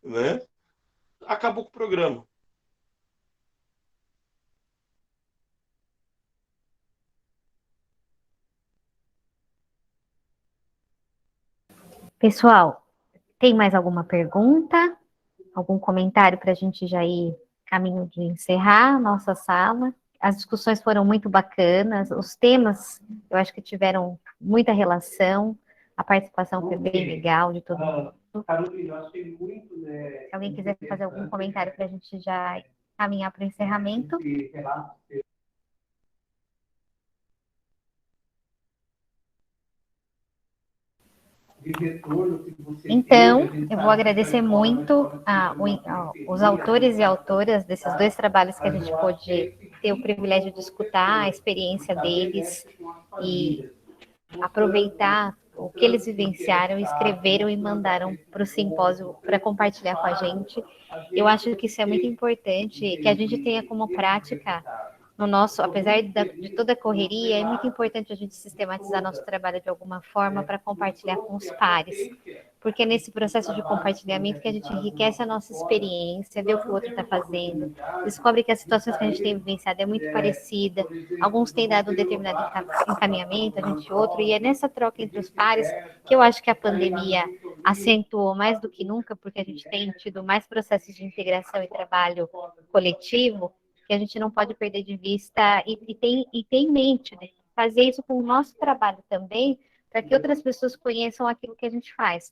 né, acabou com o programa. Pessoal, tem mais alguma pergunta? Algum comentário para a gente já ir caminho de encerrar a nossa sala? as discussões foram muito bacanas, os temas eu acho que tiveram muita relação, a participação foi bem legal de todo mundo. Se alguém quiser fazer algum comentário para a gente já caminhar para o encerramento. Então, eu vou agradecer muito os autores e autoras desses 2 trabalhos que a gente pôde ter o privilégio de escutar a experiência deles e aproveitar o que eles vivenciaram, escreveram e mandaram para o simpósio para compartilhar com a gente. Eu acho que isso é muito importante, que a gente tenha como prática no nosso, apesar de toda a correria, é muito importante a gente sistematizar nosso trabalho de alguma forma para compartilhar com os pares, porque é nesse processo de compartilhamento que a gente enriquece a nossa experiência, vê o que o outro está fazendo, descobre que as situações que a gente tem vivenciado é muito parecida, alguns têm dado um determinado encaminhamento, a gente outro, e é nessa troca entre os pares que eu acho que a pandemia acentuou mais do que nunca, porque a gente tem tido mais processos de integração e trabalho coletivo, que a gente não pode perder de vista e tem em mente, né? Fazer isso com o nosso trabalho também, para que outras pessoas conheçam aquilo que a gente faz.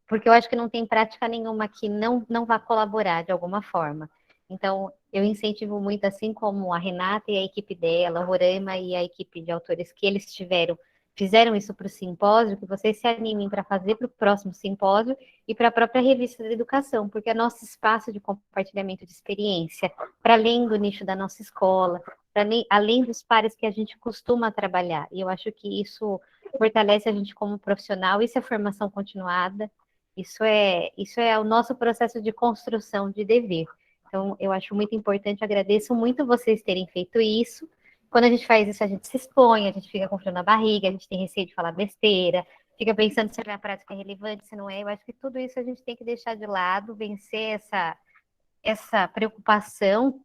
Porque eu acho que não tem prática nenhuma que não vá colaborar de alguma forma. Então, eu incentivo muito, assim como a Renata e a equipe dela, o Roraima e a equipe de autores que eles fizeram isso para o simpósio, que vocês se animem para fazer para o próximo simpósio e para a própria revista da educação, porque é nosso espaço de compartilhamento de experiência, para além do nicho da nossa escola, além dos pares que a gente costuma trabalhar. E eu acho que isso fortalece a gente como profissional, isso é formação continuada, isso é o nosso processo de construção de dever. Então, eu acho muito importante, agradeço muito vocês terem feito isso. Quando a gente faz isso, a gente se expõe, a gente fica com frio na barriga, a gente tem receio de falar besteira, fica pensando se a minha prática é relevante, se não é. Eu acho que tudo isso a gente tem que deixar de lado, vencer essa preocupação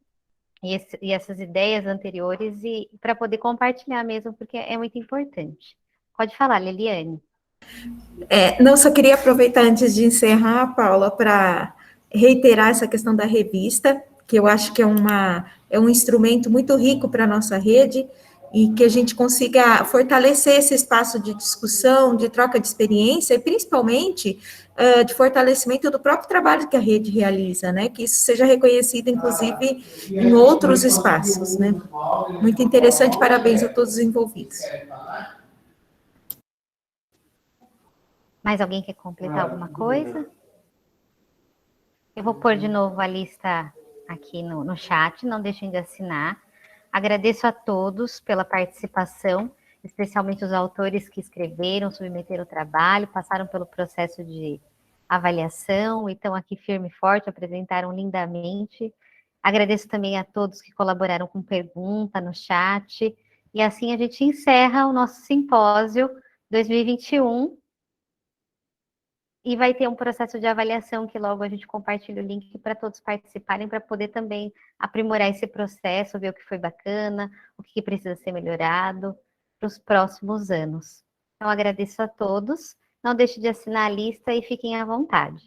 e essas ideias anteriores e para poder compartilhar mesmo, porque é muito importante. Pode falar, Liliane. Não, só queria aproveitar antes de encerrar, Paula, para reiterar essa questão da revista, que eu acho que é um instrumento muito rico para a nossa rede, e que a gente consiga fortalecer esse espaço de discussão, de troca de experiência, e principalmente de fortalecimento do próprio trabalho que a rede realiza, né? Que isso seja reconhecido, inclusive, em outros espaços, né? Muito interessante, parabéns a todos os envolvidos. Mais alguém quer completar alguma coisa? Eu vou pôr de novo a lista aqui no chat, não deixem de assinar. Agradeço a todos pela participação, especialmente os autores que escreveram, submeteram o trabalho, passaram pelo processo de avaliação e estão aqui firme e forte, apresentaram lindamente. Agradeço também a todos que colaboraram com pergunta no chat. E assim a gente encerra o nosso simpósio 2021. E vai ter um processo de avaliação que logo a gente compartilha o link para todos participarem, para poder também aprimorar esse processo, ver o que foi bacana, o que precisa ser melhorado para os próximos anos. Então, agradeço a todos. Não deixe de assinar a lista e fiquem à vontade.